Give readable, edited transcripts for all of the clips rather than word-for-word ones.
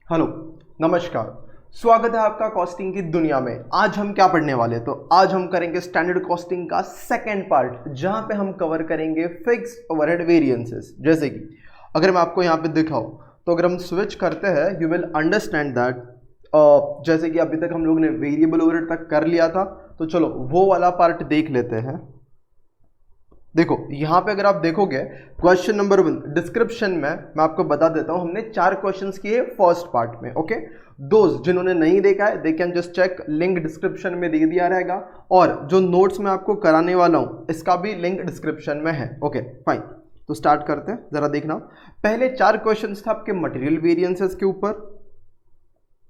Hello, नमस्कार। स्वागत है आपका कॉस्टिंग की दुनिया में। आज हम क्या पढ़ने वाले हैं? तो आज हम करेंगे स्टैंडर्ड कॉस्टिंग का सेकंड पार्ट, जहां पे हम कवर करेंगे फिक्स ओवरहेड वेरिएंसेस। जैसे कि अगर मैं आपको यहाँ पे दिखाऊं, तो अगर हम स्विच करते हैं यू विल अंडरस्टैंड दैट। जैसे कि अभी तक हम लोग ने वेरिएबल ओवरहेड तक कर लिया था, तो चलो वो वाला पार्ट देख लेते हैं। देखो यहां पे अगर आप देखोगे क्वेश्चन नंबर 1 डिस्क्रिप्शन में मैं आपको बता देता हूं, हमने 4 क्वेश्चंस किए फर्स्ट पार्ट में। ओके, दोस्त जिन्होंने नहीं देखा है they can just check, link description में दे दिया रहेगा, और जो नोट्स मैं आपको कराने वाला हूं इसका भी लिंक डिस्क्रिप्शन में है। ओके फाइन, तो स्टार्ट करते हैं। जरा देखना, पहले 4 क्वेश्चंस थे आपके मटेरियल वेरिएंसेस के ऊपर।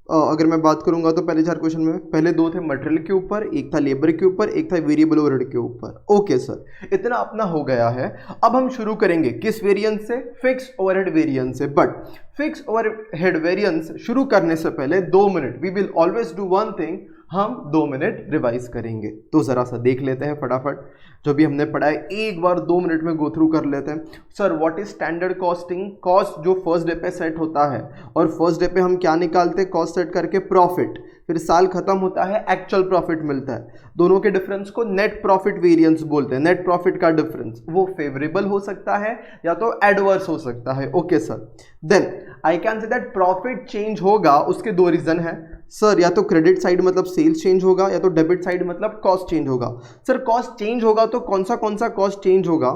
अगर मैं बात करूंगा तो पहले 4 क्वेश्चन में पहले 2 थे मटेरियल के ऊपर, एक था लेबर के ऊपर, एक था वेरिएबल ओवरहेड के ऊपर। ओके सर, इतना अपना हो गया है। अब हम शुरू करेंगे किस वेरिएंस से? फिक्स ओवरहेड वेरिएंस से। बट फिक्स ओवरहेड वेरिएंस शुरू करने से पहले 2 minute we will always do one thing, हम 2 मिनट रिवाइज करेंगे। तो जरा सा देख लेते हैं फटाफट जो भी हमने पढ़ा है, एक बार 2 मिनट में गो थ्रू कर लेते हैं। Sir what is standard costing? Cost जो फर्स्ट डे पे सेट होता है, और फर्स्ट डे पे हम क्या निकालते हैं? कॉस्ट सेट करके प्रॉफिट, फिर साल खत्म होता है एक्चुअल प्रॉफिट मिलता है। दोनों के डिफरेंस को नेट प्रॉफिट वेरिएंस बोलते हैं। नेट प्रॉफिट का डिफरेंस वो फेवरेबल हो सकता है या तो एडवर्स हो सकता है। Okay sir, then I can say that profit change होगा, उसके 2 रीजन है सर। या तो क्रेडिट साइड मतलब सेल्स चेंज होगा, या तो डेबिट साइड मतलब कॉस्ट चेंज होगा। सर कॉस्ट चेंज होगा तो कौन सा कॉस्ट चेंज होगा?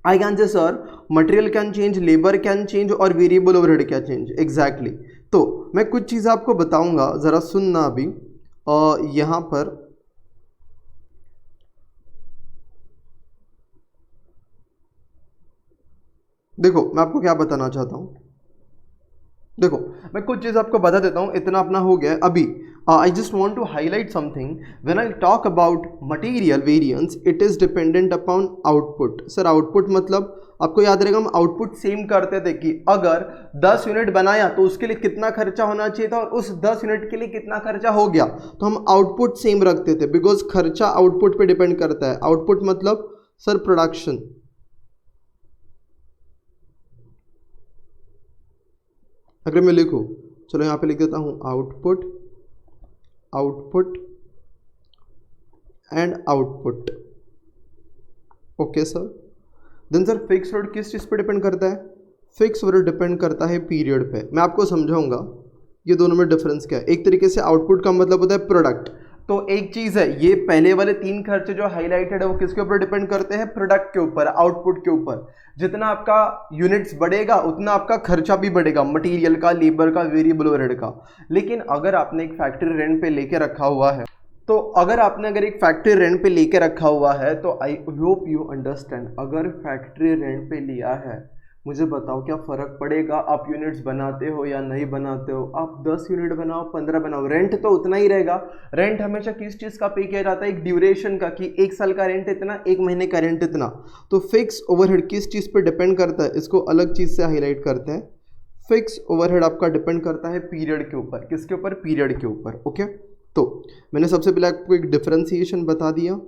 I can say sir material can change, labour can change, और वेरिएबल ओवरहेड क्या चेंज। एग्जैक्टली। तो मैं कुछ चीज़ आपको बताऊंगा, ज़रा सुनना अभी। यहाँ पर देखो मैं आपको क्या बताना चाहता हूँ। देखो मैं कुछ चीज़ आपको बता देता हूँ, इतना अपना हो गया है अभी। I just want to highlight something. When I talk about material variance it is dependent upon output. Sir output मतलब आपको याद रहेगा, हम आउटपुट सेम करते थे कि अगर 10 यूनिट बनाया तो उसके लिए कितना खर्चा होना चाहिए था, और उस 10 यूनिट के लिए कितना खर्चा हो गया, तो हम आउटपुट सेम रखते थे, बिकॉज खर्चा आउटपुट पे डिपेंड करता है। आउटपुट मतलब सर प्रोडक्शन। अगर मैं लिखूँ, चलो यहाँ पे लिख देता हूँ output, output and output. Okay sir, then sir fix overhead किस चीज़ पे डिपेंड करता है? फिक्स ओवरहेड डिपेंड करता है पीरियड पे। मैं आपको समझाऊंगा ये दोनों में डिफरेंस क्या है। एक तरीके से आउटपुट का मतलब होता है प्रोडक्ट। तो एक चीज़ है, ये पहले वाले 3 खर्चे जो हाईलाइटेड है वो किसके ऊपर डिपेंड करते हैं? प्रोडक्ट के ऊपर, आउटपुट के ऊपर। जितना आपका यूनिट्स बढ़ेगा उतना आपका खर्चा भी बढ़ेगा, मटेरियल का, लेबर का, वेरिएबल ओवरहेड का। लेकिन अगर आपने एक फैक्ट्री रेंट पे लेके रखा हुआ है, तो अगर एक फैक्ट्री रेंट पे लेके रखा हुआ है, तो आई होप यू अंडरस्टैंड, अगर फैक्ट्री रेंट पे लिया है, मुझे बताओ क्या फ़र्क पड़ेगा आप यूनिट्स बनाते हो या नहीं बनाते हो? आप 10 यूनिट बनाओ, 15 बनाओ, रेंट तो उतना ही रहेगा। रेंट हमेशा किस चीज़ का पे किया जाता है? एक ड्यूरेशन का, कि 1 साल का रेंट इतना, 1 महीने का रेंट इतना। तो फिक्स ओवरहेड किस चीज़ पे डिपेंड करता है, इसको अलग चीज़ से हाईलाइट करते हैं। फिक्स ओवरहेड आपका डिपेंड करता है पीरियड के ऊपर। किसके ऊपर? पीरियड के ऊपर। ओके, तो मैंने सबसे पहले आपको एक डिफरेंशिएशन बता दिया,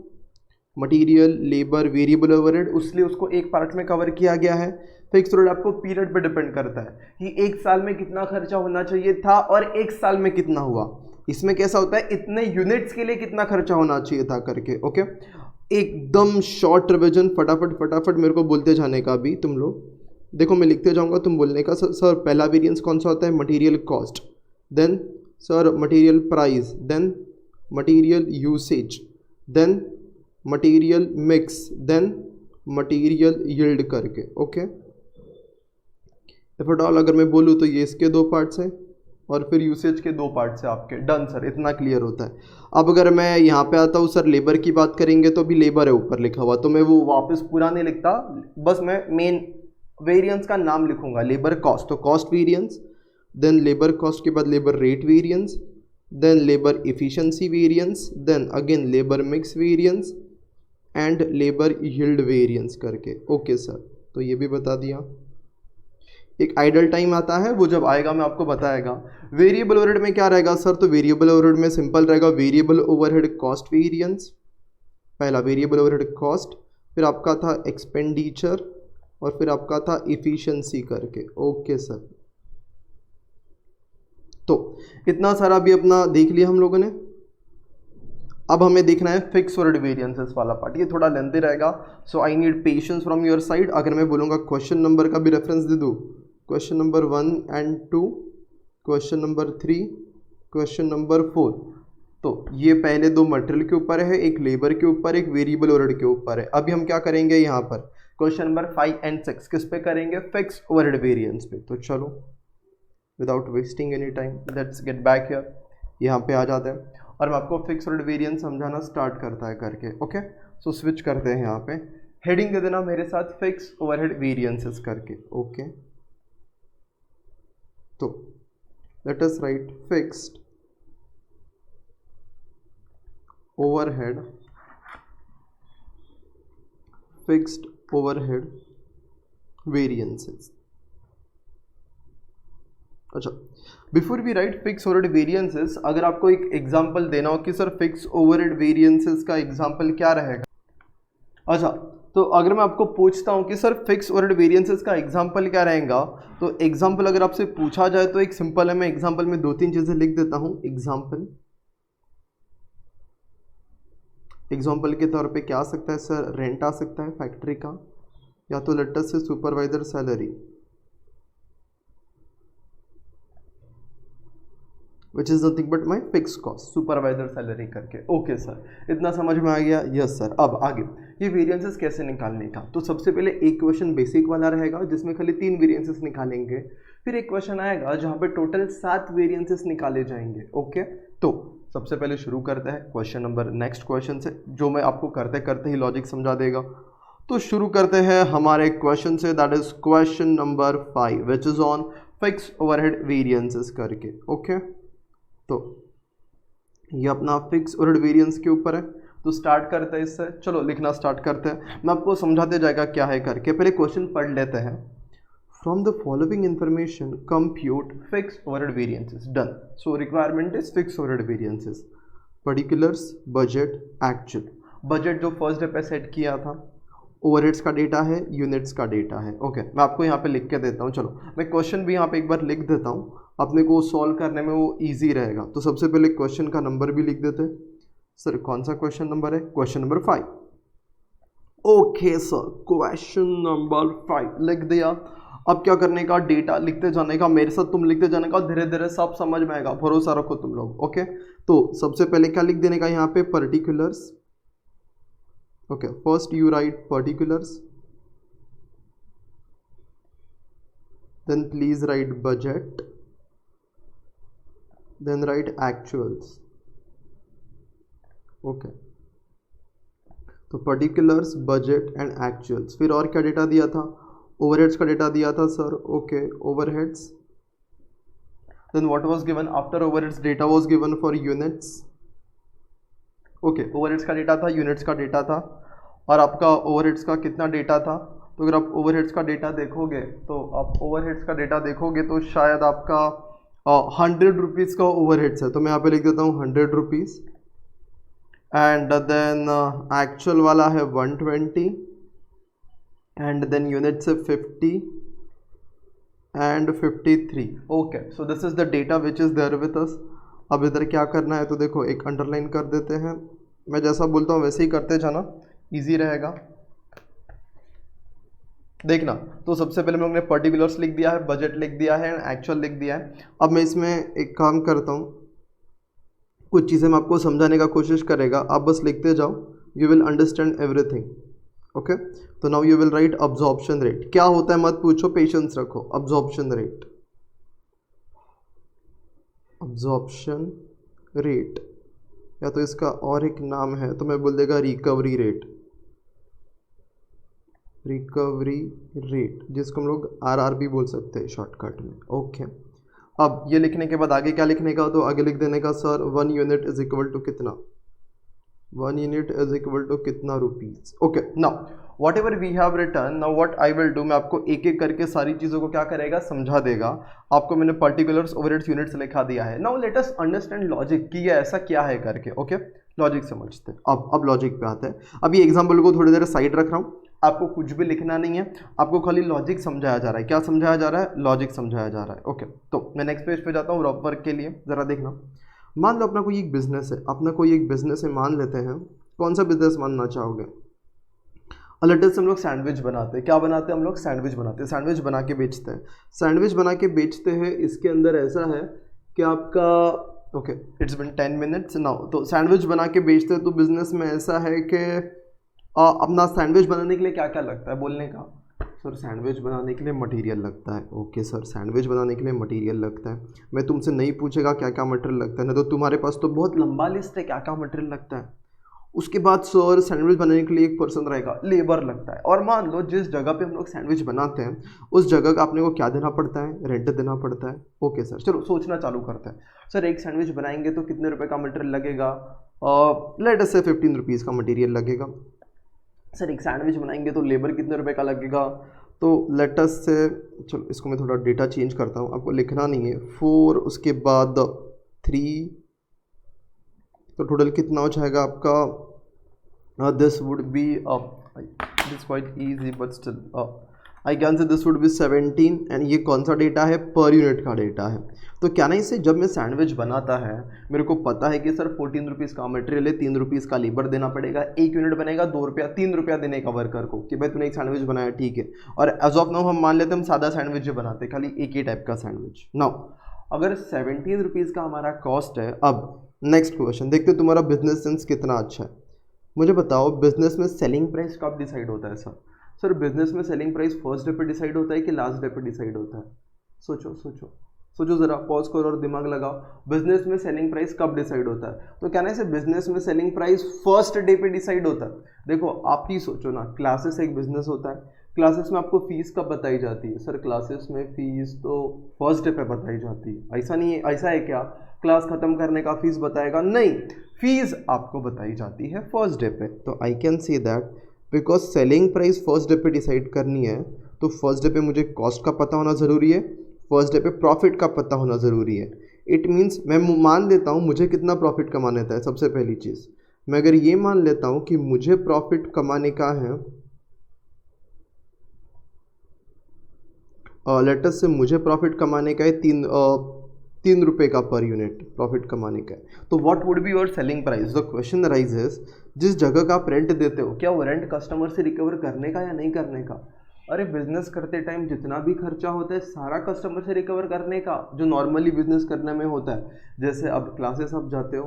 मटेरियल, लेबर, वेरिएबल ओवरहेड, उसलिए उसको एक पार्ट में कवर किया गया है। फिक्स ओवरहेड आपको पीरियड पे डिपेंड करता है कि 1 साल में कितना खर्चा होना चाहिए था और 1 साल में कितना हुआ। इसमें कैसा होता है, इतने यूनिट्स के लिए कितना खर्चा होना चाहिए था करके। ओके, एकदम शॉर्ट रिविजन, फटाफट फटाफट मेरे को बोलते जाने का। अभी तुम लोग देखो, मैं लिखते जाऊंगा, तुम बोलने का। सर पहला वेरिएंस कौन सा होता है? Material cost, then sir material price, then material usage, then material mix, then material yield करके। ओके, इफ एट ऑल अगर मैं बोलूँ तो ये इसके 2 पार्ट्स हैं, और फिर यूसेज के 2 पार्ट्स हैं आपके। डन सर, इतना क्लियर होता है। अब अगर मैं यहाँ पे आता हूँ, सर लेबर की बात करेंगे तो भी लेबर है ऊपर लिखा हुआ, तो मैं वो वापस पूरा नहीं लिखता, बस मैं मेन वेरिएंस का नाम लिखूंगा, लेबर कॉस्ट। तो cost variance, then labour cost के बाद labour rate variance, then labour efficiency variance, then again labour mix variance and labour yield variance करके। ओके सर, तो ये भी बता दिया। एक आइडल टाइम आता है, वो जब आएगा मैं आपको बताएगा। वेरिएबल ओवरहेड में क्या रहेगा सर? तो वेरिएबल ओवरहेड में सिंपल रहेगा, वेरिएबल ओवरहेड कॉस्ट वेरिएंस। पहला वेरिएबल ओवरहेड कॉस्ट, फिर आपका था एक्सपेंडिचर, और फिर आपका था इफिशिएंसी करके। ओके सर, तो इतना सारा भी अपना देख लिया हम लोगों ने। अब हमें देखना है फिक्स ओवरहेड वेरिएंसेस वाला पार्ट, ये थोड़ा लेंथी रहेगा, so I need patience from your side. अगर मैं बोलूँगा क्वेश्चन नंबर का भी रेफरेंस दे दूँ, question number 1 and 2, question number 3, question number 4, तो ये पहले दो मटेरियल के ऊपर है, एक लेबर के ऊपर, एक वेरिएबल ओवरहेड के ऊपर है। अभी हम क्या करेंगे यहाँ पर क्वेश्चन नंबर 5 and 6 किस पे करेंगे, फिक्स ओवरहेड वेरिएंस पे। तो चलो without wasting any time let's get back here, यहाँ पे आ जाते हैं और मैं आपको फिक्स ओवरहेड वेरिएंस समझाना स्टार्ट करता है करके। ओके, सो स्विच करते हैं, यहाँ पे हेडिंग दे देना मेरे साथ फिक्स ओवरहेड वेरिएंसेस करके। ओके, तो let us write fixed overhead, fixed overhead variances. अच्छा, before we write fix overhead variances, अगर आपको एक एग्जांपल देना हो कि सर फिक्स ओवरहेड वेरिएंसेस का एग्जांपल क्या रहेगा। अच्छा, तो अगर मैं आपको पूछता हूं कि सर फिक्स ओवरहेड वेरिएंसेस का एग्जांपल क्या रहेगा, तो एग्जांपल अगर आपसे पूछा जाए तो एक सिंपल है, मैं एग्जांपल में 2-3 चीजें लिख देता हूं। एग्जांपल के तौर पे क्या आ सकता है सर, रेंट आ सकता है फैक्ट्री का, या तो लेटर से supervisor salary, which is nothing but my fix cost, supervisor salary करके। ओके सर, इतना समझ में आ गया? Yes sir. अब आगे ये वेरिएंसेस कैसे निकालने का, तो सबसे पहले एक क्वेश्चन बेसिक वाला रहेगा जिसमें खाली 3 वेरिएंसेस निकालेंगे, फिर एक क्वेश्चन आएगा जहाँ पे टोटल 7 वेरिएंसेस निकाले जाएंगे। ओके, तो सबसे पहले शुरू करते हैं क्वेश्चन नंबर, नेक्स्ट क्वेश्चन से, जो मैं आपको करते करते ही लॉजिक समझा देगा। तो शुरू करते हैं हमारे क्वेश्चन से, that is question number 5 which is on fix overhead variances करके। ओके, तो ये अपना फिक्स ओवरहेड वेरिएंस के ऊपर है, तो स्टार्ट करते हैं इससे। चलो लिखना स्टार्ट करते हैं, मैं आपको समझाते जाएगा क्या है करके। पहले क्वेश्चन पढ़ लेते हैं। From the following information compute fix overhead variances, done. So requirement is fix overhead variances, particulars, budget, actual. Budget जो फर्स्ट डे पे सेट किया था, ओवरहेड्स का डेटा है, यूनिट्स का डेटा है। ओके, मैं आपको यहाँ पे लिख के देता हूँ। चलो मैं क्वेश्चन भी यहाँ पे एक बार लिख देता हूँ, अपने को सॉल्व करने में वो इजी रहेगा। तो सबसे पहले क्वेश्चन का नंबर भी लिख देते हैं। सर कौन सा क्वेश्चन नंबर है, question number 5। Okay sir, question number 5 लिख दिया। अब क्या करने का, डेटा लिखते जाने का, मेरे साथ तुम लिखते जाने का, धीरे धीरे सब समझ में आएगा, भरोसा रखो तुम लोग। ओके, तो सबसे पहले क्या लिख देने का यहाँ पे, particulars. Okay, first you right particulars, then please write budget, then write actuals. Okay, तो पर्टिकुलर्स, बजट एंड एक्चुअल्स। फिर और क्या डेटा दिया था, ओवरहेड्स का डेटा दिया था sir. Okay, overheads, then what was given after overheads, data was given for units. Okay, overheads का डेटा था, यूनिट्स का डेटा था, और आपका ओवरहेड्स का कितना डेटा था। तो अगर आप ओवरहेड्स का डेटा देखोगे, तो आप ओवरहेड्स का डेटा देखोगे तो शायद आपका 100 रुपीज़ का ओवरहेड्स है, तो मैं यहाँ पे लिख देता हूँ 100 रुपीज़। एंड देन एक्चुअल वाला है 120, एंड देन यूनिट्स है 50 and 53। Okay, so this is the data which is there with us. अब इधर क्या करना है, तो देखो एक अंडरलाइन कर देते हैं, मैं जैसा बोलता हूँ वैसे ही करते जाना, ईजी रहेगा। देखना, तो सबसे पहले हम लोग ने पर्टिकुलर्स लिख दिया है, बजट लिख दिया है, एक्चुअल लिख दिया है। अब मैं इसमें एक काम करता हूँ, कुछ चीज़ें मैं आपको समझाने का कोशिश करेगा, आप बस लिखते जाओ, you will understand everything. Okay, तो now you will write absorption rate. क्या होता है मत पूछो, पेशेंस रखो। अब्जॉर्प्शन रेट, अब्जॉर्प्शन रेट, या तो इसका और एक नाम है तो मैं बोल देगा रिकवरी रेट, रिकवरी रेट, जिसको हम लोग आरआर भी बोल सकते हैं शॉर्टकट में। ओके, अब ये लिखने के बाद आगे क्या लिखने का, तो आगे लिख देने का sir 1 unit is equal to कितना, 1 यूनिट इज इक्वल टू कितना rupees. Okay, now whatever we have return, now what I will do, मैं आपको एक एक करके सारी चीज़ों को क्या करेगा, समझा देगा। आपको मैंने पर्टिकुलर्स, ओवरहेड्स, यूनिट्स लिखा दिया है। Now let us understand logic कि ये ऐसा क्या है करके। ओके, लॉजिक समझते हैं। अब लॉजिक पे आते हैं। अब ये एग्जाम्पल को थोड़ी देर साइड रख रहा हूँ, आपको कुछ भी लिखना नहीं है, आपको खाली लॉजिक समझाया जा रहा है। क्या समझाया जा रहा है? लॉजिक समझाया जा रहा है। ओके, तो मैं नेक्स्ट पेज पे जाता हूँ रफ वर्क के लिए, ज़रा देखना। मान लो अपना कोई एक बिजनेस है, मान लेते हैं। कौन सा बिजनेस मानना चाहोगे? लेटेस्ट हम लोग सैंडविच बनाते हैं। क्या बनाते हैं हम लोग? सैंडविच बनाते हैं। सैंडविच बना के बेचते हैं। सैंडविच बना के बेचते हैं। इसके अंदर ऐसा है कि आपका okay, it's been 10 minutes now. तो सैंडविच बना के बेचते हैं। तो बिजनेस में ऐसा है कि अपना सैंडविच बनाने के लिए क्या क्या लगता है? बोलने का सर सैंडविच बनाने के लिए मटेरियल लगता है। ओके सर, सैंडविच बनाने के लिए मटेरियल लगता है। मैं तुमसे नहीं पूछेगा क्या क्या मटेरियल लगता है ना, तो तुम्हारे पास तो बहुत लंबा लिस्ट है क्या क्या मटेरियल लगता है। उसके बाद सर सैंडविच बनाने के लिए एक पर्सन रहेगा, लेबर लगता है। और मान लो जिस जगह पे हम लोग सैंडविच बनाते हैं उस जगह का अपने को क्या देना पड़ता है? रेंट देना पड़ता है। ओके सर, चलो सोचना चालू करते हैं। सर एक सैंडविच बनाएंगे तो कितने रुपए का मटेरियल लगेगा? लेट अस से 15 रुपीज़ का मटेरियल लगेगा। सर एक सैंडविच बनाएंगे तो लेबर कितने रुपए का लगेगा? तो लेट अस से, चलो इसको मैं थोड़ा डेटा चेंज करता हूँ, आपको लिखना नहीं है। 4 उसके बाद 3, तो टोटल कितना हो जाएगा आपका? This would be this quite easy but still I can से दिस वुड बी 17। एंड ये कौन सा डेटा है? पर यूनिट का डेटा है। तो क्या नहीं से जब मैं सैंडविच बनाता है मेरे को पता है कि सर 14 रुपीज़ का मटेरियल है, 3 रुपीज़ का लेबर देना पड़ेगा, एक यूनिट बनेगा 2 रुपया, 3 रुपया देने का वर्कर को कि भाई तूने एक सैंडविच बनाया, ठीक है। और एज ऑफ नाउ हम मान लेते हैं हम सादा सैंडविच जो बनाते हैं, खाली एक ही टाइप का सैंडविच। नाउ अगर 17 रुपीज़ का हमारा कॉस्ट है, अब नेक्स्ट क्वेश्चन देखते तुम्हारा बिजनेस सेंस कितना अच्छा है। मुझे बताओ बिजनेस में सेलिंग प्राइस कब डिसाइड होता है? सर बिजनेस में सेलिंग प्राइस फर्स्ट डे पे डिसाइड होता है कि लास्ट डे पे डिसाइड होता है? सोचो सोचो सोचो ज़रा, पॉज करो और दिमाग लगाओ। बिजनेस में सेलिंग प्राइस कब डिसाइड होता है? तो क्या ना से बिजनेस में सेलिंग प्राइस फर्स्ट डे पे डिसाइड होता है। देखो आप ही सोचो ना, क्लासेस एक बिजनेस होता है, क्लासेस में आपको फीस कब बताई जाती है? सर क्लासेस में फीस तो फर्स्ट डे पे बताई जाती है। ऐसा नहीं है, ऐसा है क्या क्लास खत्म करने का फीस बताएगा? नहीं, फीस आपको बताई जाती है फर्स्ट डे पे। तो I can see that because selling price first day पे डिसाइड करनी है तो फर्स्ट डे पे मुझे कॉस्ट का पता होना ज़रूरी है, फर्स्ट डे पे प्रॉफिट का पता होना ज़रूरी है। इट मीन्स मैं मान लेता हूँ मुझे कितना प्रॉफिट कमाने का है। सबसे पहली चीज़ मैं अगर ये मान लेता हूँ कि मुझे प्रॉफिट कमाने का है, लेटस से मुझे प्रॉफिट कमाने का है 3 रुपये का पर यूनिट प्रॉफिट कमाने का है, तो what would be your selling price? The question rises, जिस जगह का आप रेंट देते हो क्या वो रेंट कस्टमर से रिकवर करने का या नहीं करने का? अरे बिजनेस करते टाइम जितना भी खर्चा होता है सारा कस्टमर से रिकवर करने का, जो नॉर्मली बिजनेस करने में होता है। जैसे अब क्लासेस आप जाते हो,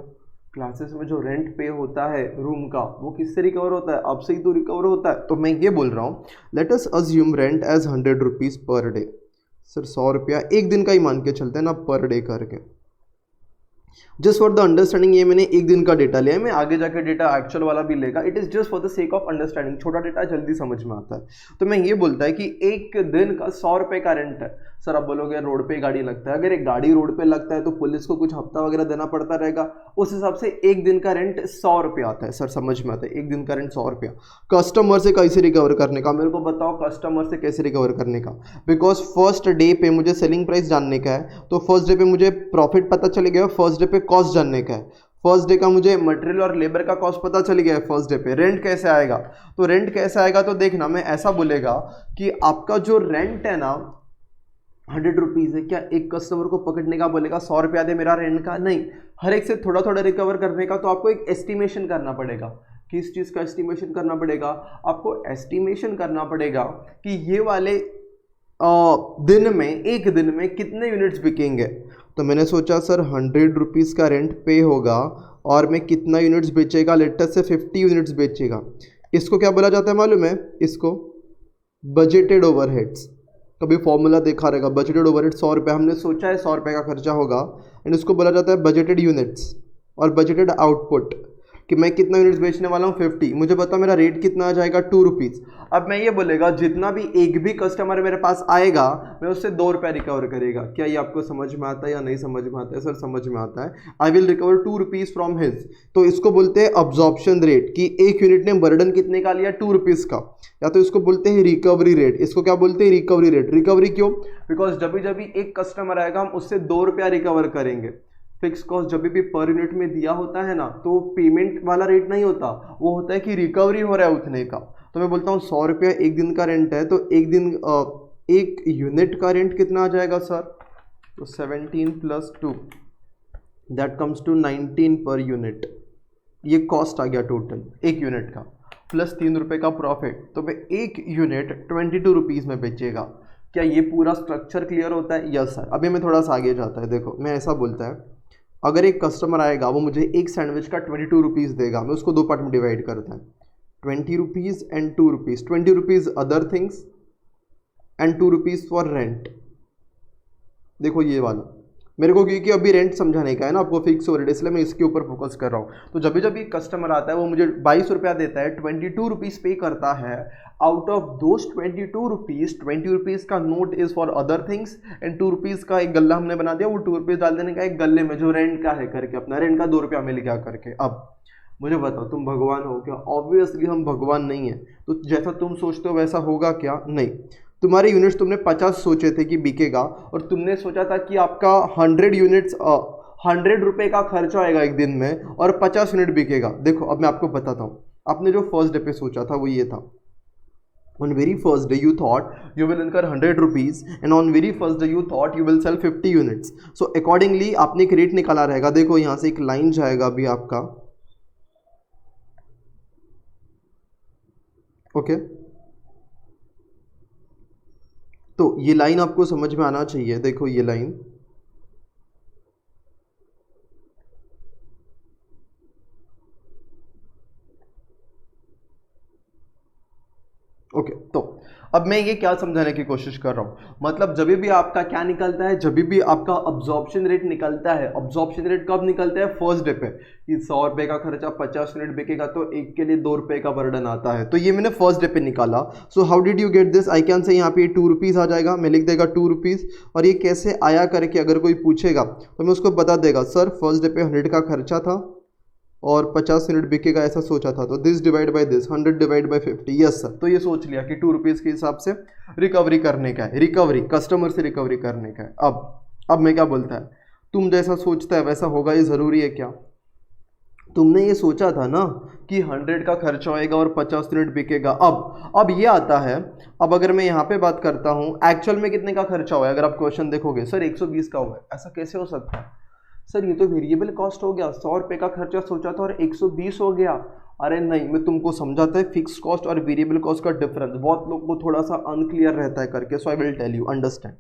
क्लासेस में जो रेंट पे होता है रूम का वो किससे रिकवर होता है? आपसे ही तो रिकवर होता है। तो मैं ये बोल रहा हूँ let us assume rent as 100 rupees per day. Sir 100 रुपया एक दिन का ही मान के चलते हैं ना, पर डे करके। जस्ट फॉर द अंडरस्टैंडिंग ये मैंने एक दिन का डेटा लिया है, मैं आगे जाकर डेटा एक्चुअल वाला भी लेगा। It is just for the sake of understanding, छोटा डेटा जल्दी समझ में आता है। तो मैं ये बोलता है कि एक दिन का 100 रुपये का रेंट है। सर आप बोलोगे रोड पे गाड़ी लगता है, अगर एक गाड़ी रोड पे लगता है तो पुलिस को कुछ हफ्ता वगैरह देना पड़ता रहेगा, उस हिसाब से एक दिन का रेंट 100 रुपया आता है। सर समझ में आता है, एक दिन का रेंट 100 रुपया। कस्टमर से कैसे रिकवर करने का? मेरे को बताओ कस्टमर से कैसे रिकवर करने का? बिकॉज फर्स्ट डे पे मुझे सेलिंग प्राइस जानने का है, तो फर्स्ट डे पे मुझे प्रॉफिट पता चल गया, फर्स्ट डे पे कॉस्ट जानने का है, फर्स्ट डे का मुझे मटेरियल और लेबर का कॉस्ट पता चल गया है फर्स्ट डे पे। रेंट कैसे आएगा? तो रेंट कैसे आएगा तो देखना, मैं ऐसा बोलेगा कि आपका जो रेंट है ना 100 रुपीज़ है, क्या एक कस्टमर को पकड़ने का बोलेगा 100 रुपया दे मेरा रेंट का? नहीं, हर एक से थोड़ा थोड़ा रिकवर करने का। तो आपको एक एस्टिमेशन करना पड़ेगा। किस चीज़ का एस्टिमेशन करना पड़ेगा? आपको एस्टिमेशन करना पड़ेगा कि ये वाले एक दिन में कितने यूनिट्स बिकेंगे। तो मैंने सोचा सर 100 रुपीज़ का रेंट पे होगा और मैं कितना यूनिट्स बेचेगा? लेटर से 50 यूनिट्स बेचेगा। इसको क्या बोला जाता है मालूम है? इसको बजटेड ओवरहेड्स। कभी फॉर्मूला देखा रहेगा, बजटेड ओवरहेड 100 रुपये, हमने सोचा है 100 रुपये का खर्चा होगा, एंड इसको बोला जाता है बजटेड यूनिट्स और बजटेड आउटपुट, कि मैं कितना यूनिट्स बेचने वाला हूँ 50। मुझे पता मेरा रेट कितना आ जाएगा 2 रुपीज़। अब मैं ये बोलेगा जितना भी एक भी कस्टमर मेरे पास आएगा मैं उससे 2 रुपया रिकवर करेगा। क्या ये आपको समझ में आता है या नहीं समझ में आता है? सर समझ में आता है। आई will recover 2 rupees from his. तो इसको बोलते हैं अब्जॉर्प्शन रेट, कि एक यूनिट ने बर्डन कितने का लिया? 2 रुपीज़ का। या तो इसको बोलते हैं रिकवरी रेट। इसको क्या बोलते हैं? Recovery rate. रिकवरी क्यों? बिकॉज जब भी एक कस्टमर आएगा हम उससे 2 रुपया रिकवर करेंगे। फिक्स कॉस्ट जब भी पर यूनिट में दिया होता है ना, तो पेमेंट वाला रेट नहीं होता, वो होता है कि रिकवरी हो रहा है उतने का। तो मैं बोलता हूँ 100 रुपया एक दिन का रेंट है, तो एक यूनिट का रेंट कितना आ जाएगा सर? तो 17 + 2 that comes to 19 per unit. ये कॉस्ट आ गया टोटल एक यूनिट का, प्लस 3 रुपये का प्रॉफिट, तो भाई एक यूनिट 22 रुपीज़ में बेचेगा। क्या ये पूरा स्ट्रक्चर क्लियर होता है? Yes sir. अभी मैं थोड़ा सा आगे जाता है, देखो मैं ऐसा बोलता है, अगर एक कस्टमर आएगा वो मुझे एक सैंडविच का 22 रुपीज़ देगा, मैं उसको 2 पार्ट में डिवाइड करता है, 20 rupees and 2 rupees, 20 rupees other things and 2 rupees for rent. देखो ये वाला मेरे को, क्योंकि अभी रेंट समझाने का है ना आपको, फिक्स ओवरहेड, इसलिए मैं इसके ऊपर फोकस कर रहा हूँ। तो जब भी कस्टमर आता है वो मुझे 22 रुपया देता है, 22 रुपीज़ पे करता है। Out of those 22 rupees, 20 rupees का note is for other things and 2 rupees का एक गल्ला हमने बना दिया, वो 2 रुपीज़ डाल देने का एक गल्ले में जो रेंट का है करके, अपना रेंट का 2 रुपया मिल गया करके। अब मुझे बताओ तुम भगवान हो क्या? ऑब्वियसली हम भगवान नहीं है। तो जैसा तुम सोचते हो वैसा होगा क्या? नहीं। तुम्हारे यूनिट्स तुमने 50 सोचे थे कि बिकेगा, और तुमने सोचा था कि आपका 100 यूनिट्स 100 रुपये का खर्चा आएगा एक दिन में और 50 यूनिट बिकेगा। देखो अब मैं आपको बताता हूँ, आपने जो फर्स्ट डे पे सोचा था वो ये था, on very first day you thought you will incur 100 rupees and on very first day you thought you will sell 50 units. So accordingly आपने एक रेट निकाला रहेगा। देखो यहाँ से एक लाइन जाएगा अभी आपका, ओके तो ये लाइन आपको समझ में आना चाहिए। देखो ये लाइन, ओके तो अब मैं ये क्या समझाने की कोशिश कर रहा हूँ, मतलब जब भी आपका क्या निकलता है, जब भी आपका अब्जॉर्प्शन रेट निकलता है। अब्जॉर्प्शन रेट कब निकलता है? फर्स्ट डे पे, कि 100 रुपये का खर्चा 50 यूनिट बिकेगा तो एक के लिए 2 रुपये का बर्डन आता है। तो ये मैंने फर्स्ट डे पे निकाला। So how did you get this? I can से यहाँ पे 2 रुपीज़ आ जाएगा, मैं लिख देगा 2 रुपीज़। और ये कैसे आया करके अगर कोई पूछेगा तो मैं उसको बता देगा, सर फर्स्ट डे पे 100 का खर्चा था और 50 यूनिट बिकेगा ऐसा सोचा था, तो this divide by this, 100 divide by 50। Yes sir. तो ये सोच लिया कि 2 रुपीज़ के हिसाब से रिकवरी करने का है, रिकवरी कस्टमर से रिकवरी करने का है। अब मैं क्या बोलता है, तुम जैसा सोचता है वैसा होगा, ये ज़रूरी है क्या? तुमने ये सोचा था ना कि 100 का खर्चा होएगा और 50 यूनिट बिकेगा। अब ये आता है, अब अगर मैं यहाँ पे बात करता हूँ एक्चुअल में कितने का खर्चा हुआ है, अगर आप क्वेश्चन देखोगे सर 120 का हुआ है, ऐसा कैसे हो सकता है सर? ये तो वेरिएबल कॉस्ट हो गया, 100 रुपये का खर्चा सोचा था और 120 हो गया। अरे नहीं, मैं तुमको समझाता है फिक्स कॉस्ट और वेरिएबल कॉस्ट का डिफरेंस, बहुत लोग को थोड़ा सा अनक्लियर रहता है करके, so I will tell you, understand.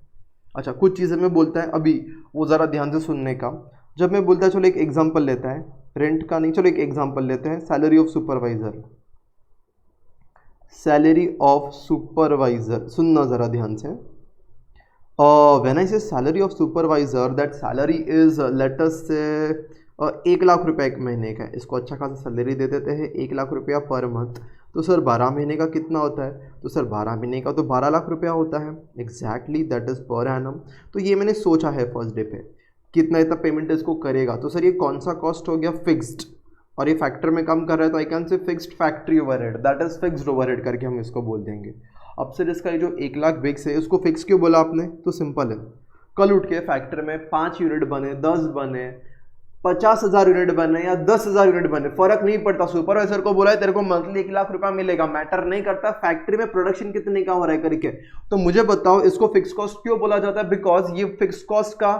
अच्छा कुछ चीज़ें मैं बोलता है अभी, वो ज़रा ध्यान से सुनने का। जब मैं बोलता है, चलो एक एग्जाम्पल लेता है, रेंट का नहीं, चलो एक एग्जाम्पल लेते हैं, salary of supervisor. Salary of supervisor, सुनना ज़रा ध्यान से। when I say salary of supervisor, that salary is let us say 1 lakh रुपए एक महीने का है। इसको अच्छा खासा सैलरी दे देते हैं, 1 लाख रुपया पर मंथ। तो सर 12 महीने का कितना होता है? तो सर 12 महीने का तो 12 लाख रुपया होता है। Exactly that is per annum. तो ये मैंने सोचा है फर्स्ट डे पे कितना इतना पेमेंट इसको करेगा। तो सर ये कौन सा कॉस्ट हो गया? फिक्स्ड। और ये फैक्टर में कम कर रहा है तो आई कैन से fixed factory overhead, that is fixed overhead करके हम इसको बोल देंगे। अब सर इसका ये जो 1 लाख बिक्स है उसको फिक्स क्यों बोला आपने? तो सिंपल है, कल उठ के फैक्ट्री में 5 यूनिट बने, 10 बने, 50,000 यूनिट बने या 10,000 यूनिट बने, फर्क नहीं पड़ता। सुपरवाइजर को बोला है तेरे को मंथली 1 लाख रुपया मिलेगा, मैटर नहीं करता फैक्ट्री में प्रोडक्शन कितने का हो रहा है करके। तो मुझे बताओ इसको फिक्स कॉस्ट क्यों बोला जाता है? बिकॉज ये फिक्स कॉस्ट का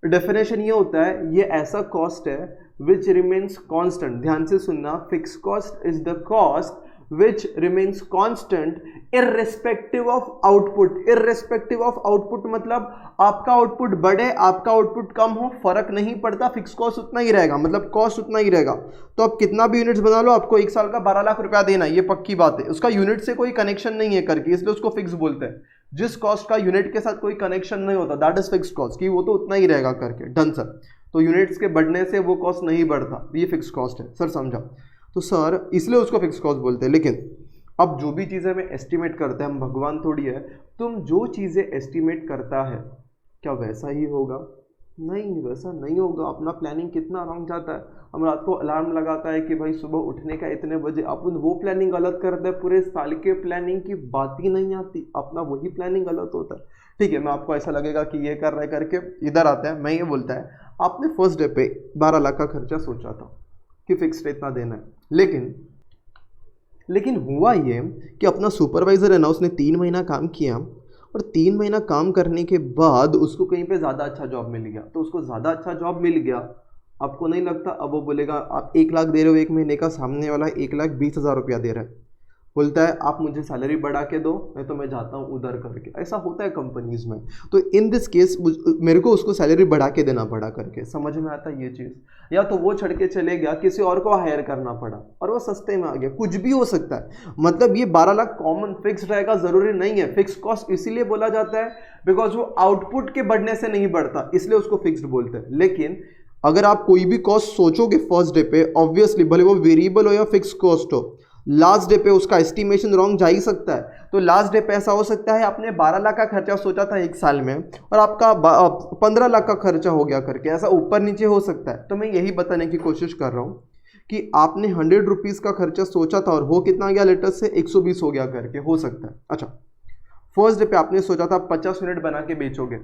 डेफिनेशन ये होता है, ये ऐसा कॉस्ट है विच रिमेन्स कांस्टेंट। ध्यान से सुनना, fix cost is the cost which remains constant irrespective of output। irrespective of output मतलब आपका आउटपुट बढ़े आपका आउटपुट कम हो फर्क नहीं पड़ता, फिक्स कॉस्ट उतना ही रहेगा, मतलब कॉस्ट उतना ही रहेगा। तो आप कितना भी यूनिट्स बना लो आपको 1 साल का 12 लाख रुपया देना, ये पक्की बात है। उसका यूनिट से कोई कनेक्शन नहीं है करके, इसलिए उसको फिक्स बोलते हैं। जिस कॉस्ट का यूनिट के साथ कोई कनेक्शन नहीं होता दैट इज फिक्स कॉस्ट, कि वो तो उतना ही रहेगा करके। Done sir. तो यूनिट्स के बढ़ने से वो कॉस्ट नहीं बढ़ता, ये फिक्स कॉस्ट है सर, समझा? तो सर इसलिए उसको फिक्स कॉस्ट बोलते हैं। लेकिन अब जो भी चीज़ें में एस्टिमेट करते हैं, हम भगवान थोड़ी है, तुम जो चीज़ें एस्टिमेट करता है क्या वैसा ही होगा? नहीं, वैसा नहीं होगा। अपना प्लानिंग कितना रॉन्ग जाता है। हम रात को अलार्म लगाता है कि भाई सुबह उठने का इतने बजे, अपन वो प्लानिंग गलत करते हैं, पूरे साल के प्लानिंग की बात ही नहीं आती, अपना वही प्लानिंग गलत होता है। ठीक है, मैं आपको ऐसा लगेगा कि ये कर रहे करके इधर आता है। मैं ये बोलता है आपने फर्स्ट डे पे 12 लाख का खर्चा सोचा था कि फिक्स इतना देना है, लेकिन लेकिन हुआ ये कि अपना सुपरवाइज़र है ना, उसने 3 महीना काम किया और 3 महीना काम करने के बाद उसको कहीं पे ज़्यादा अच्छा जॉब मिल गया। तो उसको ज़्यादा अच्छा जॉब मिल गया, आपको नहीं लगता अब वो बोलेगा आप 1 लाख दे रहे हो एक महीने का, सामने वाला 1,20,000 रुपया दे रहा है, बोलता है आप मुझे सैलरी बढ़ा के दो, नहीं तो मैं जाता हूँ उधर करके। ऐसा होता है कंपनीज में। तो इन दिस केस मेरे को उसको सैलरी बढ़ा के देना पड़ा करके, समझ में आता है ये चीज़। या तो वो छड़ के चले गया, किसी और को हायर करना पड़ा और वो सस्ते में आ गया, कुछ भी हो सकता है। मतलब ये 12 लाख कॉमन फिक्स रहेगा ज़रूरी नहीं है। फिक्स कॉस्ट इसीलिए बोला जाता है बिकॉज वो आउटपुट के बढ़ने से नहीं बढ़ता, इसलिए उसको फिक्स्ड बोलते हैं। लेकिन अगर आप कोई भी कॉस्ट सोचोगे फर्स्ट डे पे, ऑब्वियसली भले वो वेरिएबल हो या फिक्स कॉस्ट हो, लास्ट डे पे उसका एस्टिमेशन रॉन्ग जा ही सकता है। तो लास्ट डे पे ऐसा हो सकता है आपने 12 लाख का खर्चा सोचा था एक साल में और आपका 15 लाख का खर्चा हो गया करके, ऐसा ऊपर नीचे हो सकता है। तो मैं यही बताने की कोशिश कर रहा हूँ कि आपने 100 रुपीज़ का खर्चा सोचा था और हो कितना गया, लेटेस्ट से 120 हो गया करके, हो सकता है। अच्छा, फर्स्ट डे पे आपने सोचा था 50 यूनिट बना के बेचोगे,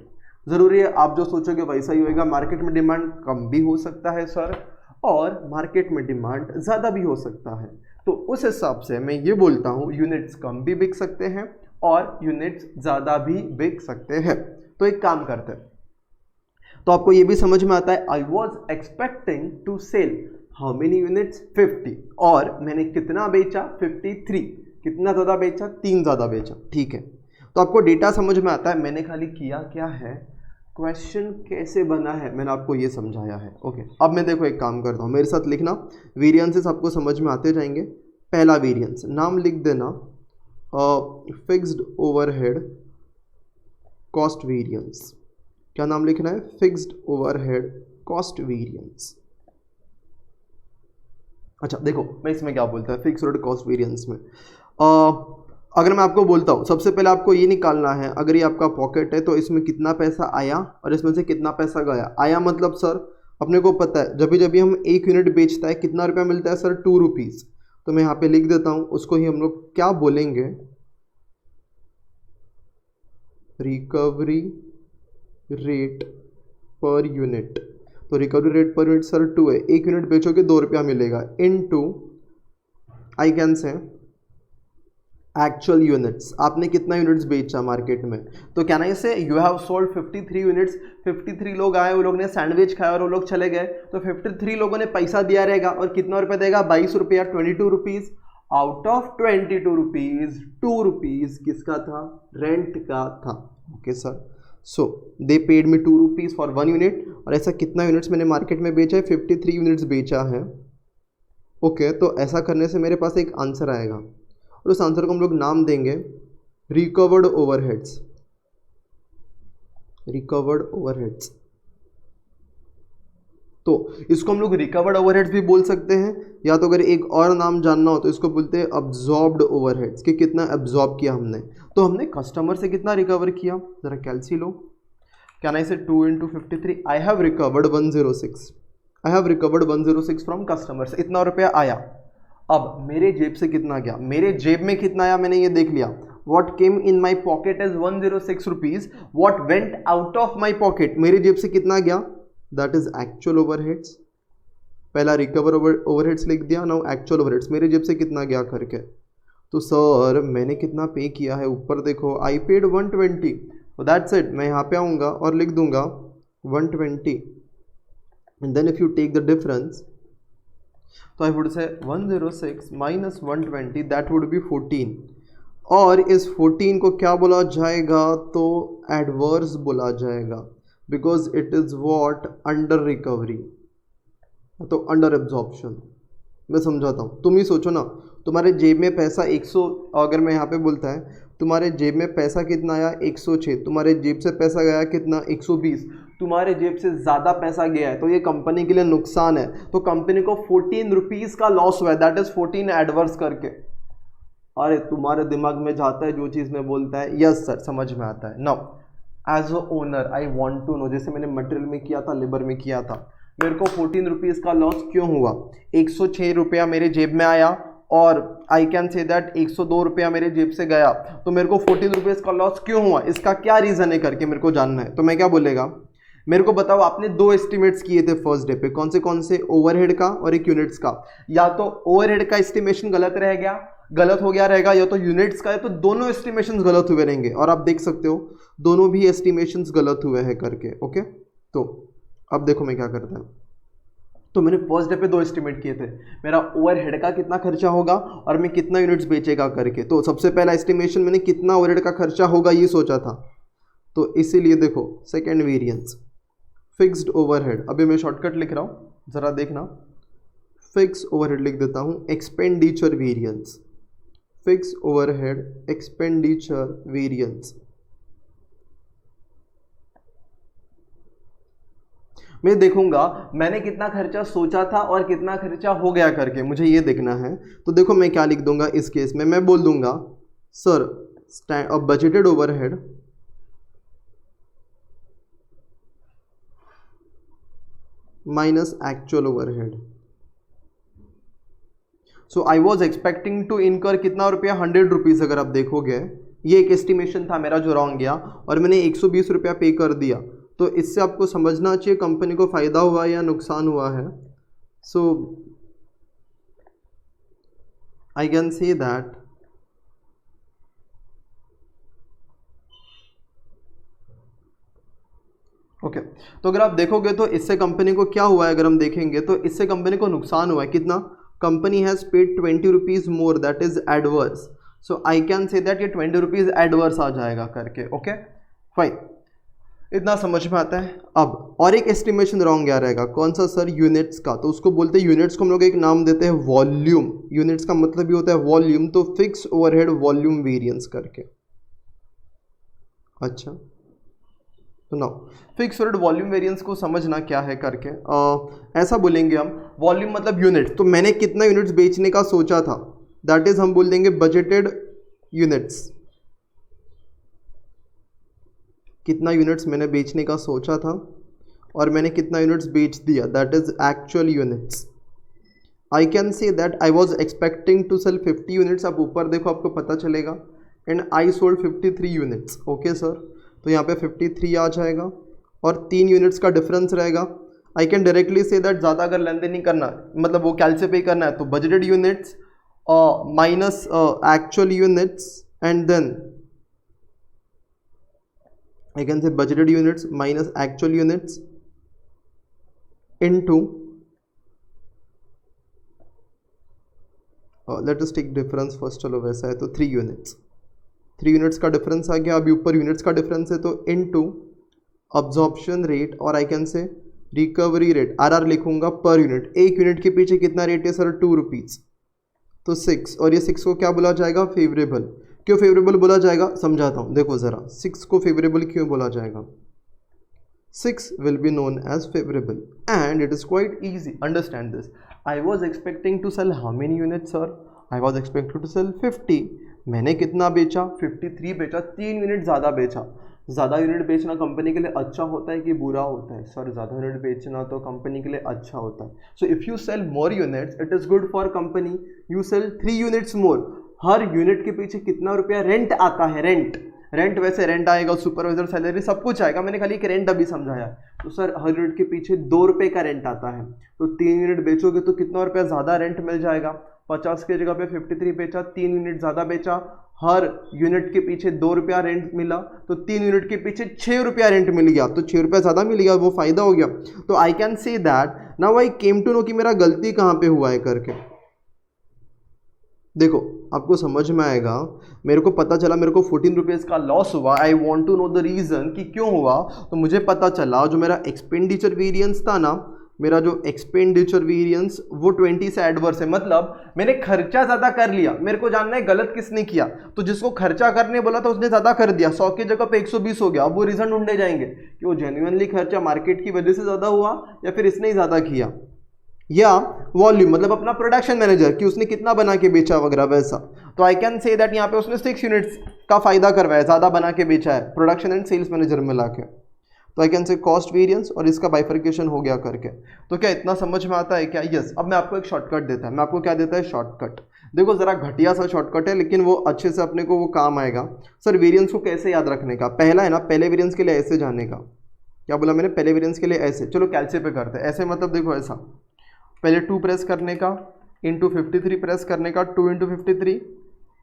ज़रूरी है आप जो सोचोगे वैसा ही होएगा। मार्केट में डिमांड कम भी हो सकता है सर, और मार्केट में डिमांड ज़्यादा भी हो सकता है। तो उस हिसाब से मैं ये बोलता हूँ यूनिट्स कम भी बिक सकते हैं और यूनिट्स ज़्यादा भी बिक सकते हैं। तो एक काम करते हैं, तो आपको ये भी समझ में आता है I was expecting to sell how many units 50, और मैंने कितना बेचा 53। कितना ज़्यादा बेचा, 3 ज़्यादा बेचा, ठीक है। तो आपको डेटा समझ में आता है मैंने खाली किया क्या है, क्वेश्चन कैसे बना है मैंने आपको ये समझाया है। ओके, अब मैं देखो एक काम करता हूँ, मेरे साथ लिखना, वेरिएंसेस आपको समझ में आते जाएंगे। पहला वेरिएंस नाम लिख देना, फिक्स्ड ओवरहेड कॉस्ट वेरिएंस। क्या नाम लिखना है, फिक्स्ड ओवरहेड कॉस्ट वेरिएंस। अच्छा देखो मैं इसमें क्या बोलता है फिक्स्ड ओवरहेड कॉस्ट वेरिएंस में, अगर मैं आपको बोलता हूँ सबसे पहले आपको ये निकालना है, अगर ये आपका पॉकेट है तो इसमें कितना पैसा आया और इसमें से कितना पैसा गया। आया मतलब सर अपने को पता है जब भी हम 1 यूनिट बेचता है कितना रुपया मिलता है सर, 2 रुपीज़। तो मैं यहाँ पे लिख देता हूँ, उसको ही हम लोग क्या बोलेंगे, रिकवरी रेट पर यूनिट। तो recovery rate per unit sir 2 है, 1 यूनिट बेचोगे 2 रुपया मिलेगा, इनटू आई कैन से एक्चुअल यूनिट्स, आपने कितना यूनिट्स बेचा मार्केट में। तो क्या नहीं से यू हैव सोल्ड 53 यूनिट्स, 53 लोग आए, वो लोग ने सैंडविच खाया और वो लोग चले गए, तो 53 लोगों ने पैसा दिया रहेगा और कितना रुपया देगा, 22 रुपया, 22 rupees. Out of 22 rupees 2 rupees किसका था, रेंट का था। Okay sir, so they paid me 2 rupees for 1 unit, और ऐसा कितना यूनिट्स मैंने मार्केट में बेचा है, 53 यूनिट्स बेचा है। ओके, तो ऐसा करने से मेरे पास एक आंसर आएगा और उस आंसर को हम लोग नाम देंगे रिकवर्ड ओवरहेड्स। रिकवर्ड ओवरहेड्स, तो इसको हम लोग रिकवर्ड ओवरहेड्स भी बोल सकते हैं, या तो अगर एक और नाम जानना हो तो इसको बोलते हैं अब्जॉर्ब्ड ओवरहेड्स, कि कितना अब्जॉर्ब किया हमने। तो हमने कस्टमर से कितना रिकवर किया, जरा कैलसी लो, कैन आई से 2 × 53, I have recovered 106, I have recovered 106 from customers, इतना रुपया आया। अब मेरे जेब से कितना गया, मेरे जेब में कितना आया मैंने ये देख लिया, what came in my pocket is 106 rupees, what went out of my pocket, मेरे जेब से कितना गया, दैट इज एक्चुअल ओवरहेड्स। पहला रिकवर ओवरहेड्स लिख दिया, नाउ एक्चुअल ओवरहेड्स, मेरे जेब से कितना गया करके। तो सर मैंने कितना पे किया है, ऊपर देखो आई पेड 120, दैट्स इट। मैं यहाँ पे आऊँगा और लिख दूंगा 120, and then if you take the difference, तो I would say 106 minus 120, that would be 14, और इस 14 को क्या बोला जाएगा, तो एडवर्स बोला जाएगा, because it is what, under recovery, तो अंडर एब्जॉर्प्शन। मैं समझाता हूँ, तुम ही सोचो ना, तुम्हारे जेब में पैसा 100, अगर मैं यहाँ पे बोलता है तुम्हारे जेब में पैसा कितना आया 106, तुम्हारे जेब से पैसा गया कितना 120, तुम्हारे जेब से ज़्यादा पैसा गया है, तो ये कंपनी के लिए नुकसान है, तो कंपनी को 14 रुपीज़ का लॉस हुआ है, दैट इज़ 14 एडवर्स करके। अरे तुम्हारे दिमाग में जाता है जो चीज़ में बोलता है, यस सर समझ में आता है। Now as a owner I want to know, जैसे मैंने मटेरियल में किया था, लेबर में किया था, मेरे को 14 रुपीज़ का लॉस क्यों हुआ, 106 रुपया मेरे जेब में आया और आई कैन से दैट 102 रुपया मेरे जेब से गया, तो मेरे को 14 रुपीज़ का लॉस क्यों हुआ, इसका क्या रीज़न है करके मेरे को जानना है। तो मैं क्या बोलेगा, मेरे को बताओ आपने 2 एस्टिमेट्स किए थे फर्स्ट डे पे, कौन से, ओवरहेड का और एक यूनिट्स का। या तो ओवरहेड का एस्टिमेशन गलत रह गया, गलत हो गया रहेगा, या तो यूनिट्स का है, तो दोनों एस्टिमेशंस गलत हुए रहेंगे। और आप देख सकते हो दोनों भी एस्टिमेशंस गलत हुए हैं करके। ओके, तो अब देखो मैं क्या करता हूँ। तो मैंने फर्स्ट डे पे 2 एस्टिमेट किए थे, मेरा ओवरहेड का कितना खर्चा होगा और मैं कितना यूनिट्स बेचेगा करके। तो सबसे पहला एस्टिमेशन मैंने कितना ओवरहेड का खर्चा होगा ये सोचा था, तो इसीलिए देखो सेकेंड वेरिएंस फिक्स्ड ओवरहेड। अभी मैं शॉर्टकट लिख रहा हूँ, ज़रा देखना। फिक्स ओवरहेड लिख देता हूँ, expenditure variance, fix overhead expenditure variance. मैं देखूंगा मैंने कितना खर्चा सोचा था और कितना खर्चा हो गया करके, मुझे ये देखना है। तो देखो मैं क्या लिख दूंगा इस केस में, मैं बोल दूंगा sir budgeted overhead minus actual overhead. So I was expecting to incur कितना रुपया, 100 रुपीज़। अगर आप देखोगे ये एक एस्टिमेशन था मेरा जो रॉन्ग गया और मैंने 120 रुपया पे कर दिया। तो इससे आपको समझना चाहिए कंपनी को फ़ायदा हुआ या नुकसान हुआ है। So I can say that okay. तो अगर आप देखोगे तो इससे कंपनी को क्या हुआ है, अगर हम देखेंगे तो इससे कंपनी को नुकसान हुआ है। कितना? Company has paid 20 rupees more, that is adverse. So I can say that ये 20 रुपीज़ एडवर्स आ जाएगा करके। ओके फाइन, इतना समझ में आता है। अब और एक एस्टिमेशन रॉन्ग क्या रहेगा, कौन सा सर? यूनिट्स का। तो उसको बोलते हैं, यूनिट्स को हम लोग एक नाम देते हैं वॉल्यूम। यूनिट्स का मतलब भी होता है वॉल्यूम। तो फिक्स ओवरहेड वॉल्यूम वेरिएंस करके। अच्छा, तो now fix overhead volume variance को समझना क्या है करके। ऐसा बोलेंगे हम, वॉल्यूम मतलब यूनिट। तो मैंने कितना यूनिट्स बेचने का सोचा था, दैट इज हम बोल देंगे बजटेड यूनिट्स। कितना यूनिट्स मैंने बेचने का सोचा था और मैंने कितना यूनिट्स बेच दिया, that is actual units. I can say that I was expecting to sell 50 units. आप ऊपर देखो आपको पता चलेगा, and I sold 53 units. Okay sir, तो यहाँ पे 53 आ जाएगा और 3 यूनिट्स का डिफरेंस रहेगा। I can directly say that ज़्यादा अगर लेन देन नहीं करना, मतलब वो कैल से पे करना है, तो budgeted units minus actual units, and then I can say budgeted units minus actual units into let us take difference first। चलो वैसा है तो 3 यूनिट्स, 3 यूनिट्स का डिफरेंस आ गया। अभी ऊपर यूनिट्स का डिफरेंस है तो इनटू अब्जॉर्प्शन रेट, और आई कैन से रिकवरी रेट, RR लिखूंगा पर यूनिट। एक यूनिट के पीछे कितना रेट है सर? 2 रुपीज़, तो 6। और ये 6 को क्या बोला जाएगा? फेवरेबल। क्यों फेवरेबल बोला जाएगा समझाता हूँ, देखो ज़रा। 6 को फेवरेबल क्यों बोला जाएगा? 6 will be known as favourable and it is quite easy, understand this. I was expecting to sell how many units sir? I was expecting to sell 50। मैंने कितना बेचा? 53 बेचा, 3 यूनिट ज़्यादा बेचा। ज़्यादा यूनिट बेचना कंपनी के लिए अच्छा होता है कि बुरा होता है सर? ज़्यादा यूनिट बेचना तो कंपनी के लिए अच्छा होता है। So if you sell more units it is good for company. You sell 3 units more. हर यूनिट के पीछे कितना रुपया रेंट आता है? रेंट वैसे रेंट आएगा, सुपरवाइजर सैलरी सब कुछ आएगा, मैंने खाली एक रेंट अभी समझाया। तो सर हर यूनिट के पीछे 2 रुपये का रेंट आता है, तो 3 यूनिट बेचोगे तो कितना रुपया ज़्यादा रेंट मिल जाएगा? 50 की जगह पे 53 बेचा, 3 यूनिट ज़्यादा बेचा, हर यूनिट के पीछे 2 रुपया रेंट मिला, तो 3 यूनिट के पीछे 6 रुपया रेंट मिल गया, तो 6 रुपया ज़्यादा मिल गया, वो फ़ायदा हो गया। तो I can say that now I came to know कि मेरा गलती कहाँ पे हुआ है करके। देखो आपको समझ में आएगा, मेरे को पता चला मेरे को 14 रुपीज़ का लॉस हुआ। I want to know the reason कि क्यों हुआ। तो मुझे पता चला जो मेरा एक्सपेंडिचर वेरिएंस था ना, मेरा जो एक्सपेंडिचर वेरिएंस वो 20 से एडवर्स है। मतलब मैंने खर्चा ज़्यादा कर लिया, मेरे को जानना है गलत किसने किया। तो जिसको खर्चा करने बोला था उसने ज़्यादा कर दिया, 100 की जगह पे 120 हो गया। अब वो रीज़न ढूंढे जाएंगे कि वो जेन्युइनली खर्चा मार्केट की वजह से ज़्यादा हुआ या फिर इसने ही ज़्यादा किया, या वॉल्यूम मतलब अपना प्रोडक्शन मैनेजर कि उसने कितना बना के बेचा वगैरह वैसा। तो आई कैन से दैट यहाँ पे उसने 6 यूनिट्स का फायदा करवाया, ज़्यादा बना के बेचा है, प्रोडक्शन एंड सेल्स मैनेजर मिला के। तो आई कैन से कॉस्ट वेरिएंस और इसका बाइफर्केशन हो गया करके। तो क्या इतना समझ में आता है क्या? यस। अब मैं आपको एक शॉर्टकट देता है, मैं आपको क्या देता है? शॉर्टकट। देखो ज़रा घटिया सा शॉर्टकट है लेकिन वो अच्छे से अपने को वो काम आएगा। सर वेरिएंस को कैसे याद रखने का? पहला है ना, पहले वेरिएंस के लिए ऐसे जाने का। क्या बोला मैंने? पहले वेरिएंस के लिए ऐसे। चलो कैलसे पे करते हैं। ऐसे मतलब देखो ऐसा, पहले 2 प्रेस करने का, इंटू 53 प्रेस करने का, 2 × 53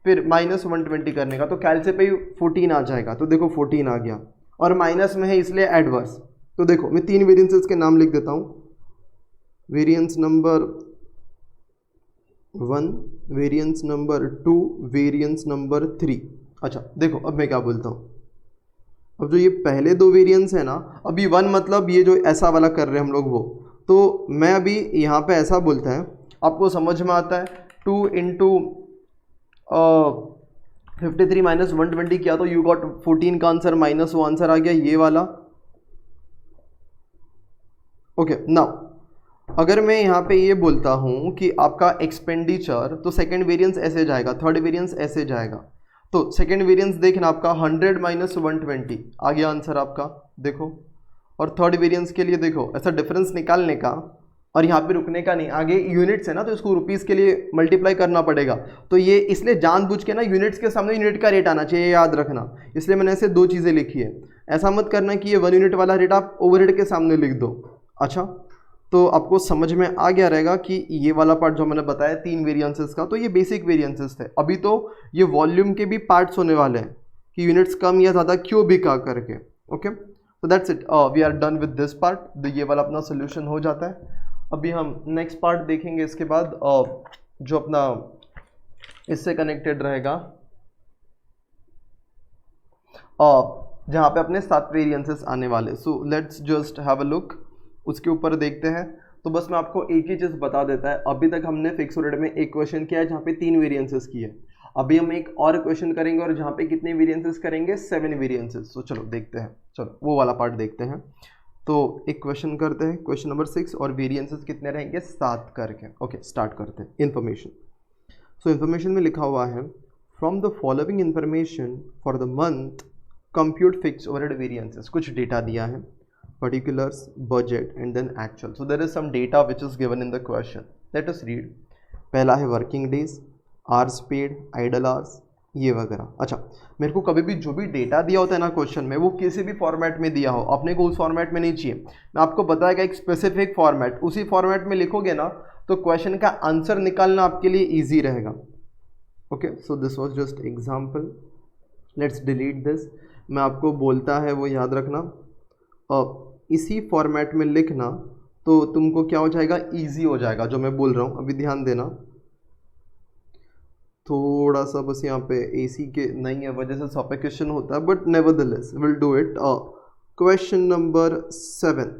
फिर -120 करने का, तो कैलसे पे 14 आ जाएगा, तो देखो 14 आ गया, और माइनस में है इसलिए एडवर्स। तो देखो मैं 3 वेरिएंसेस के नाम लिख देता हूँ, variance number 1, variance number 2, variance number 3। अच्छा देखो अब मैं क्या बोलता हूँ, अब जो ये पहले 2 वेरिएंस है ना, अभी 1 मतलब ये जो ऐसा वाला कर रहे हैं हम लोग वो, तो मैं अभी यहाँ पे ऐसा बोलता है, आपको समझ में आता है। 2 इंटू 53 माइनस 120 किया तो यू गॉट 14 का आंसर माइनस वो आंसर आ गया ये वाला। ओके नाउ अगर मैं यहाँ पे ये बोलता हूँ कि आपका एक्सपेंडिचर, तो सेकेंड वेरिएंस ऐसे जाएगा, थर्ड वेरिएंस ऐसे जाएगा, तो सेकेंड वेरिएंस देखना आपका 100 माइनस 120 आ गया आंसर आपका, देखो। और थर्ड वेरिएंस के लिए देखो ऐसा डिफरेंस निकालने का और यहाँ पे रुकने का नहीं, आगे यूनिट्स है ना तो इसको रुपीस के लिए मल्टीप्लाई करना पड़ेगा, तो ये इसलिए जानबूझ के ना यूनिट्स के सामने यूनिट का रेट आना चाहिए, याद रखना, इसलिए मैंने ऐसे 2 चीज़ें लिखी है। ऐसा मत करना कि ये 1 यूनिट वाला रेट आप ओवरहेड के सामने लिख दो। अच्छा तो आपको समझ में आ गया रहेगा कि ये वाला पार्ट जो मैंने बताया 3 वेरिएंसेस का, तो ये बेसिक वेरिएंसेस थे। अभी तो ये वॉल्यूम के भी पार्ट्स होने वाले हैं कि यूनिट्स कम या ज़्यादा क्यों भी का करके। ओके तो that's it, we are done with this part, तो ये वाला अपना सोल्यूशन हो जाता है। अभी हम नेक्स्ट पार्ट देखेंगे इसके बाद, जो अपना इससे कनेक्टेड रहेगा, जहाँ पे अपने 7 वेरिएंसेस आने वाले। So let's just have a look, उसके ऊपर देखते हैं। तो बस मैं आपको एक ही चीज़ बता देता है, अभी तक हमने फिक्स रेट में एक क्वेश्चन किया है जहाँ पे 3 वेरिएंसेस की है, अभी हम एक और क्वेश्चन करेंगे और जहाँ पे कितने वेरिएंसेस करेंगे, 7 वेरिएंसेस। तो चलो देखते हैं, चलो वो वाला पार्ट देखते हैं। तो एक क्वेश्चन करते हैं, क्वेश्चन नंबर 6, और वेरिएंसेस कितने रहेंगे, 7 करके। ओके स्टार्ट करते हैं। इन्फॉर्मेशन, सो इन्फॉर्मेशन में लिखा हुआ है, from the following information for the month compute fix overhead variances. कुछ डेटा दिया है, particulars, budget and then actual. So there is some data which is given in the question. Let us read. पहला है working days, hours paid, idle hours, ये वगैरह। अच्छा मेरे को कभी भी जो भी डेटा दिया होता है ना क्वेश्चन में, वो किसी भी फॉर्मेट में दिया हो, अपने को उस फॉर्मेट में नहीं चाहिए, मैं आपको बताया एक स्पेसिफिक फॉर्मेट, उसी फॉर्मेट में लिखोगे ना तो क्वेश्चन का आंसर निकालना आपके लिए ईजी रहेगा। Okay so this was just example, let's delete this. मैं आपको बोलता है वो याद रखना, इसी फॉर्मेट में लिखना, तो तुमको क्या हो जाएगा, इजी हो जाएगा जो मैं बोल रहा हूँ। अभी ध्यान देना, थोड़ा सा बस यहाँ पे एसी के नहीं है वजह से सफोकेशन होता है, but nevertheless will do it. Question number 7,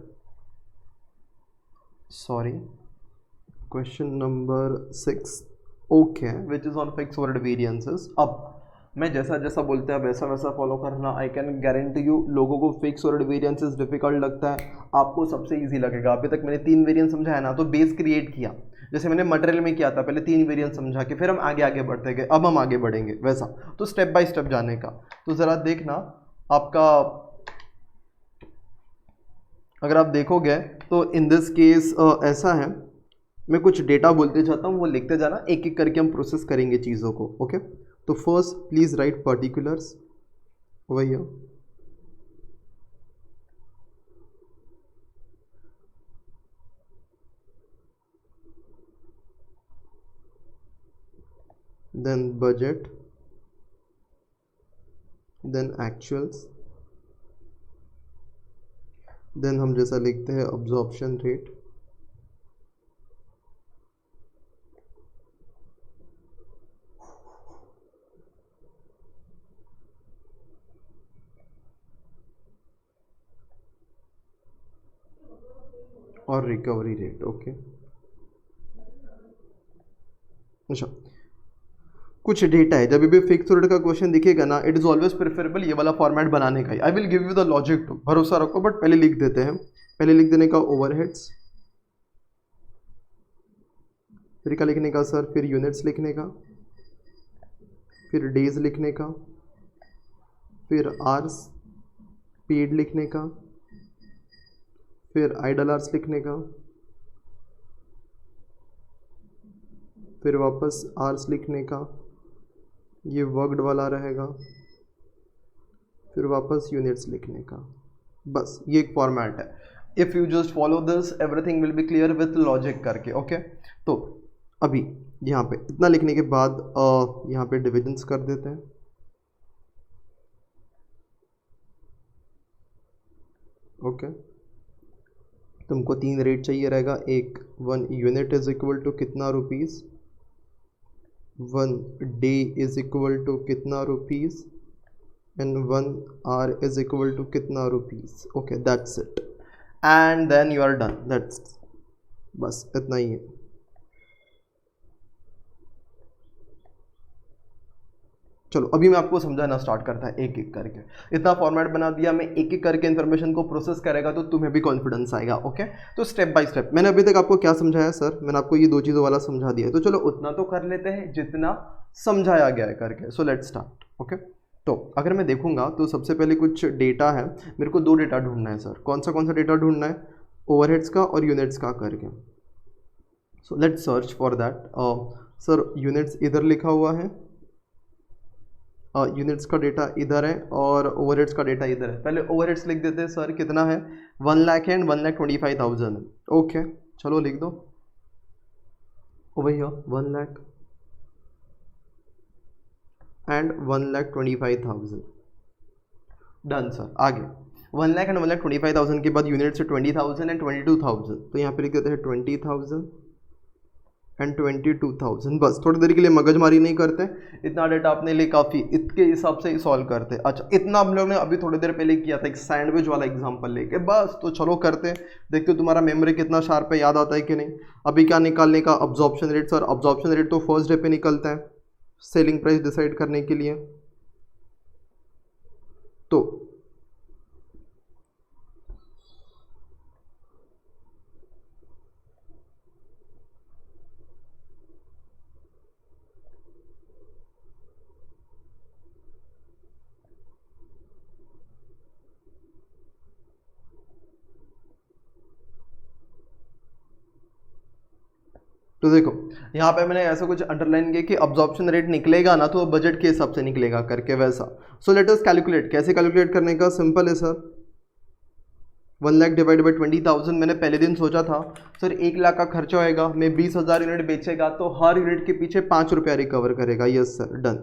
sorry question number 6, okay, which is on fix overhead variances. अब मैं जैसा जैसा बोलते हैं वैसा वैसा फॉलो करना। आई कैन गारंटी यू, लोगों को फिक्स ओवरहेड वेरिएंसेस डिफिकल्ट लगता है, आपको सबसे इजी लगेगा। अभी तक मैंने 3 वेरिएंस समझाया ना, तो बेस क्रिएट किया, जैसे मैंने मटेरियल में किया था, पहले 3 वेरिएंस समझा के फिर हम आगे आगे बढ़ते गए, अब हम आगे बढ़ेंगे वैसा, तो स्टेप बाय स्टेप जाने का। तो ज़रा देखना आपका, अगर आप देखोगे तो इन दिस केस ऐसा है, मैं कुछ डेटा बोलते जाता हूँ, वो लिखते जाना, एक एक करके हम प्रोसेस करेंगे चीज़ों को। ओके तो first please right particulars over here, then budget, then actuals, then हम जैसा लिखते हैं absorption rate, और रिकवरी रेट। ओके अच्छा कुछ डेटा है, जब भी फिक्स रेट का क्वेश्चन दिखेगा ना, इट इज ऑलवेज प्रेफरेबल ये वाला फॉर्मेट बनाने का ही। I will give you the logic too, भरोसा रखो, बट पहले लिख देते हैं। पहले लिख देने का ओवरहेड्स, फिर क्या लिखने का सर, फिर यूनिट्स लिखने का, फिर डेज लिखने का, फिर आवर्स पेड लिखने का, फिर आइडल आवर्स लिखने का, फिर वापस आवर्स लिखने का, ये वर्कड वाला रहेगा, फिर वापस यूनिट्स लिखने का। बस ये एक फॉर्मेट है। If you just follow this everything will be clear with logic करके। ओके तो अभी यहाँ पे इतना लिखने के बाद यहाँ पे डिविजन्स कर देते हैं। ओके, तुमको 3 रेट चाहिए रहेगा। एक 1 यूनिट इज इक्वल टू कितना rupees, 1 day is equal to कितना rupees, and 1 hour is equal to कितना rupees. Okay, that's it, and then you are done. That's बस इतना ही है। चलो अभी मैं आपको समझाना स्टार्ट करता है एक एक करके। इतना फॉर्मेट बना दिया, मैं एक एक करके इन्फॉर्मेशन को प्रोसेस करेगा तो तुम्हें भी कॉन्फिडेंस आएगा। ओके, तो स्टेप बाय स्टेप मैंने अभी तक आपको क्या समझाया सर, मैंने आपको ये 2 चीज़ों वाला समझा दिया है, तो चलो उतना तो कर लेते हैं जितना समझाया गया है करके। So let's start. ओके, तो अगर मैं देखूंगा तो सबसे पहले कुछ डेटा है, मेरे को 2 डेटा ढूंढना है सर। कौन सा डेटा ढूंढना है? ओवरहेड्स का और यूनिट्स का करके। So let's search for that. Sir units इधर लिखा हुआ है, यूनिट्स का डेटा इधर है और ओवरहेड्स का डेटा इधर है। पहले ओवरहेड्स लिख देते हैं सर, कितना है? 1 लाख एंड 1,25,000 है। ओके, चलो लिख दो over here 1 lakh and 1,25,000। Done sir. आगे 1 लाख एंड 1,25,000 के बाद यूनिट से 20,000 एंड 22,000, तो यहाँ पे लिख देते हैं 20,000 एंड 22,000। बस थोड़ी देर के लिए मगजमारी नहीं करते, इतना डेटा अपने लिए काफ़ी, इसके हिसाब से ही सॉल्व करते। अच्छा, इतना हम लोग ने अभी थोड़ी देर पहले किया था एक सैंडविच वाला एग्जांपल लेके, बस तो चलो करते, देखते हो तुम्हारा मेमोरी कितना शार्प है, याद आता है कि नहीं। अभी क्या निकालने का? Absorption rate. Sir absorption rate तो फर्स्ट डे पे निकलता है सेलिंग प्राइस डिसाइड करने के लिए। तो देखो यहाँ पे मैंने ऐसा कुछ अंडरलाइन किया कि अब्जॉर्प्शन रेट निकलेगा ना तो बजट के हिसाब से निकलेगा करके वैसा। So let us calculate. कैसे कैलकुलेट करने का? सिंपल है सर, 1 लाख डिवाइड बाई 20,000। मैंने पहले दिन सोचा था सर 1 लाख का खर्चा होएगा, मैं 20,000 यूनिट बेचेगा तो हर यूनिट के पीछे 5 रुपया रिकवर करेगा। Yes sir, done.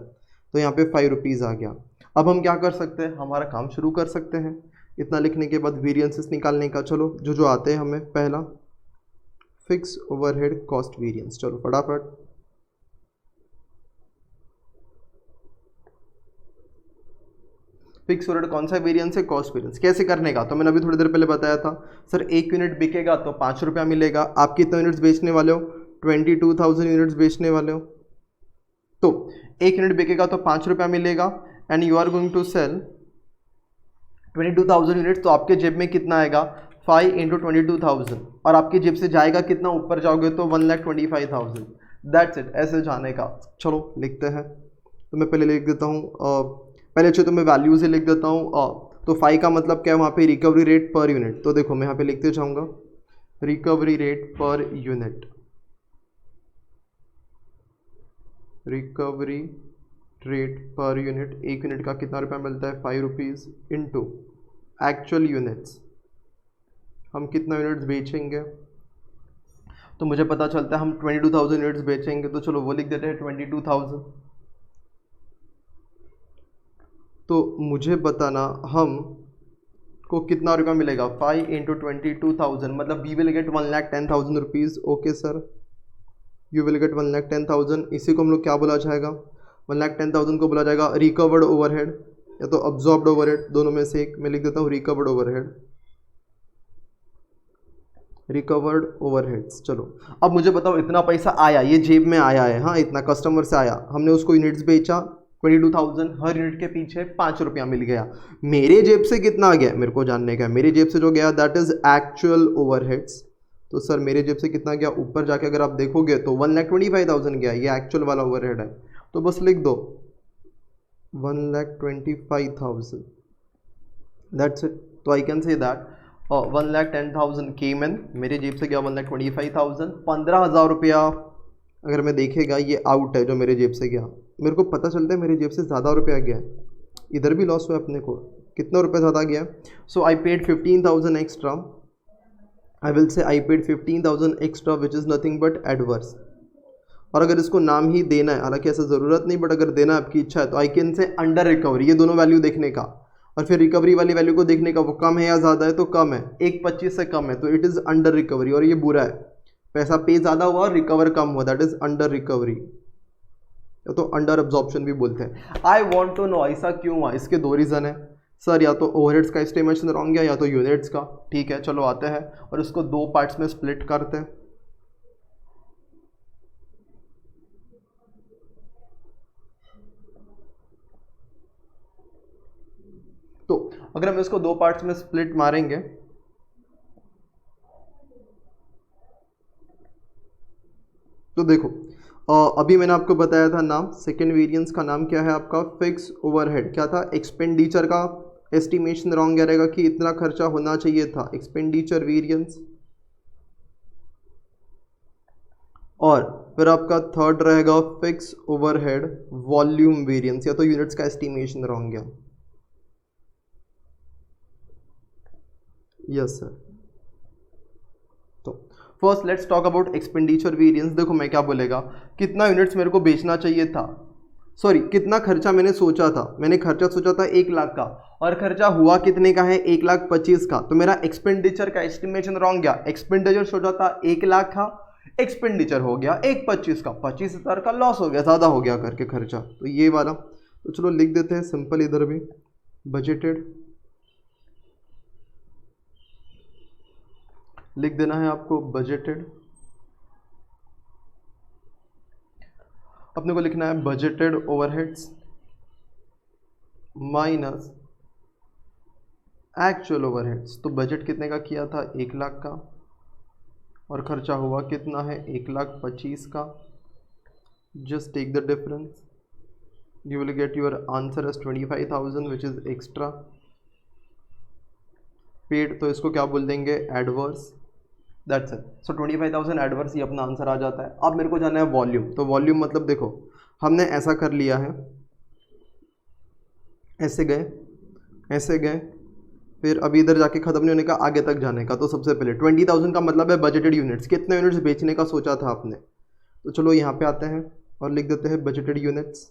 तो यहाँ पे 5 रुपीज़ आ गया। अब हम क्या कर सकते हैं? हमारा काम शुरू कर सकते हैं। इतना लिखने के बाद वेरियंसेस निकालने का। चलो जो आते हैं हमें, पहला फिक्स ओवरहेड कॉस्ट वेरिएंस। चलो फटाफट। फिक्स ओवरहेड कौन सा वेरिएंस है? Cost variance. कैसे करने का? तो मैंने अभी थोड़ी देर पहले बताया था सर, 1 यूनिट बिकेगा तो 5 रुपया मिलेगा। आप कितने यूनिट्स बेचने वाले हो? 22,000 यूनिट्स बेचने वाले हो, तो 1 यूनिट बिकेगा तो 5 रुपया मिलेगा, and you are going to sell 22,000 units. तो आपके जेब में कितना आएगा? 5 इंटू 22,000, और आपकी जेब से जाएगा कितना? ऊपर जाओगे तो 1,25,000। दैट्स इट, ऐसे जाने का। चलो लिखते हैं। तो मैं पहले लिख देता हूँ, पहले अच्छे तो मैं वैल्यूज ही लिख देता हूँ। तो 5 का मतलब क्या है? वहाँ पे रिकवरी रेट पर यूनिट। तो देखो मैं यहाँ पे लिखते जाऊँगा recovery rate per unit. Recovery rate per unit, 1 unit का कितना रुपया मिलता है? 5 रुपीज़ इंटू एक्चुअल यूनिट्स, हम कितना यूनिट्स बेचेंगे। तो मुझे पता चलता है हम 22,000 यूनिट्स बेचेंगे, तो चलो वो लिख देते हैं 22,000। तो मुझे बताना हम को कितना रुपया मिलेगा? 5 इंटू 22,000, मतलब we will get 1,10,000 rupees. Okay sir, you will get 1,10,000। इसी को हम लोग क्या बोला जाएगा? 1,10,000 को बोला जाएगा रिकवर्ड ओवरहेड या तो अब्जॉर्ब्ड ओवरहेड, दोनों में से एक। मैं लिख देता हूँ रिकवर्ड ओवरहेड, रिकवर्ड ओवरहेड्स। चलो अब मुझे बताओ, इतना पैसा आया, ये जेब में आया है, हाँ इतना कस्टमर से आया, हमने उसको यूनिट्स बेचा 22,000, हर यूनिट के पीछे 5 रुपया मिल गया। मेरे जेब से कितना आ गया मेरे को जानने का है। मेरे जेब से जो गया दैट इज एक्चुअल ओवरहेड्स। तो सर मेरे जेब से कितना गया? ऊपर जाके अगर आप देखोगे तो 1,25,000 गया, ये एक्चुअल वाला ओवरहेड है। तो बस लिख दो 1,25,000, दैट्स इट। तो आई कैन से दैट 1,10,000 केम इन, मेरे जेब से गया 1,25,000। 15,000 रुपया अगर मैं देखेगा ये आउट है जो मेरे जेब से गया। मेरे को पता चलता है मेरे जेब से ज़्यादा रुपया गया है, इधर भी लॉस हुआ अपने को। कितना रुपया ज़्यादा गया? So I paid 15,000 extra. I will say I paid 15,000 extra which is nothing but adverse. और अगर इसको नाम ही देना है, हालांकि ऐसा ज़रूरत नहीं, बट अगर देना आपकी इच्छा है तो आई कैन से अंडर रिकवरी, ये दोनों वैल्यू देखने का, और फिर रिकवरी वाली वैल्यू को देखने का, वो कम है या ज़्यादा है, तो कम है, 1.25 से कम है तो इट इज़ अंडर रिकवरी, और ये बुरा है, पैसा पे ज़्यादा हुआ और रिकवर कम हुआ, दैट इज़ अंडर रिकवरी, तो अंडर एब्जॉर्प्शन भी बोलते हैं। आई वॉन्ट टू नो ऐसा क्यों हुआ, इसके दो रीज़न है सर, या तो ओवरहेड्स का एस्टिमेशन रॉन्ग गया या तो यूनिट्स का। ठीक है, चलो आते हैं और इसको दो पार्ट्स में स्प्लिट करते हैं। तो अगर हम इसको दो पार्ट्स में स्प्लिट मारेंगे तो देखो, अभी मैंने आपको बताया था नाम, सेकेंड वेरिएंस का नाम क्या है आपका, फिक्स ओवरहेड। क्या था, एक्सपेंडिचर का एस्टिमेशन रॉन्ग रहेगा कि इतना खर्चा होना चाहिए था, एक्सपेंडिचर वेरिएंस। और फिर आपका थर्ड रहेगा फिक्स ओवरहेड वॉल्यूम वेरिएंस, या तो यूनिट्स का एस्टिमेशन रॉन्ग गया। Yes sir. तो first let's talk about expenditure variance. देखो मैं क्या बोलेगा, कितना यूनिट्स मेरे को बेचना चाहिए था, सॉरी कितना खर्चा मैंने सोचा था, मैंने खर्चा सोचा था 1 लाख का और खर्चा हुआ कितने का है, 1,25,000 का, तो मेरा एक्सपेंडिचर का एस्टिमेशन रॉन्ग गया। एक्सपेंडिचर सोचा था 1 लाख का, एक्सपेंडिचर हो गया 1,25,000 का, 25,000 का लॉस हो गया, ज़्यादा हो गया करके खर्चा, तो ये वाला। तो चलो लिख देते हैं सिंपल, इधर भी बजटेड लिख देना है आपको, बजटेड। अपने को लिखना है budgeted overheads minus actual overheads. तो बजट कितने का किया था, 1 लाख का, और खर्चा हुआ कितना है, 1,25,000 का। Just take the difference, you will get your answer as 25,000 which is extra paid. तो इसको क्या बोल देंगे, adverse, that's it. So 25,000 adverse, ये अपना आंसर आ जाता है। अब मेरे को जाना है वॉल्यूम। तो वॉल्यूम मतलब देखो, हमने ऐसा कर लिया है, ऐसे गए, फिर अभी इधर जाके खत्म नहीं होने का, आगे तक जाने का। तो सबसे पहले 20,000 का मतलब है बजटेड यूनिट्स, कितने यूनिट्स बेचने का सोचा था आपने। तो चलो यहाँ पे आते हैं और लिख देते हैं budgeted units.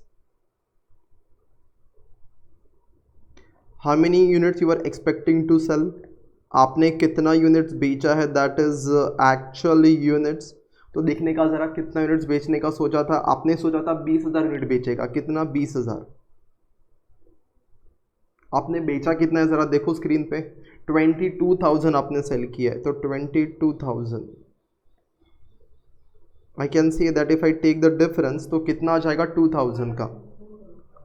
How many units you are expecting to sell, आपने कितना यूनिट्स बेचा है, दैट इज एक्चुअली यूनिट्स। तो देखने का ज़रा कितना यूनिट्स बेचने का सोचा था, आपने सोचा था 20,000 यूनिट बेचेगा, कितना, 20,000। आपने बेचा कितना है ज़रा देखो स्क्रीन पे, 22,000 आपने सेल किया है, तो 22,000। I can see that if I take the difference तो कितना आ जाएगा, 2,000 का।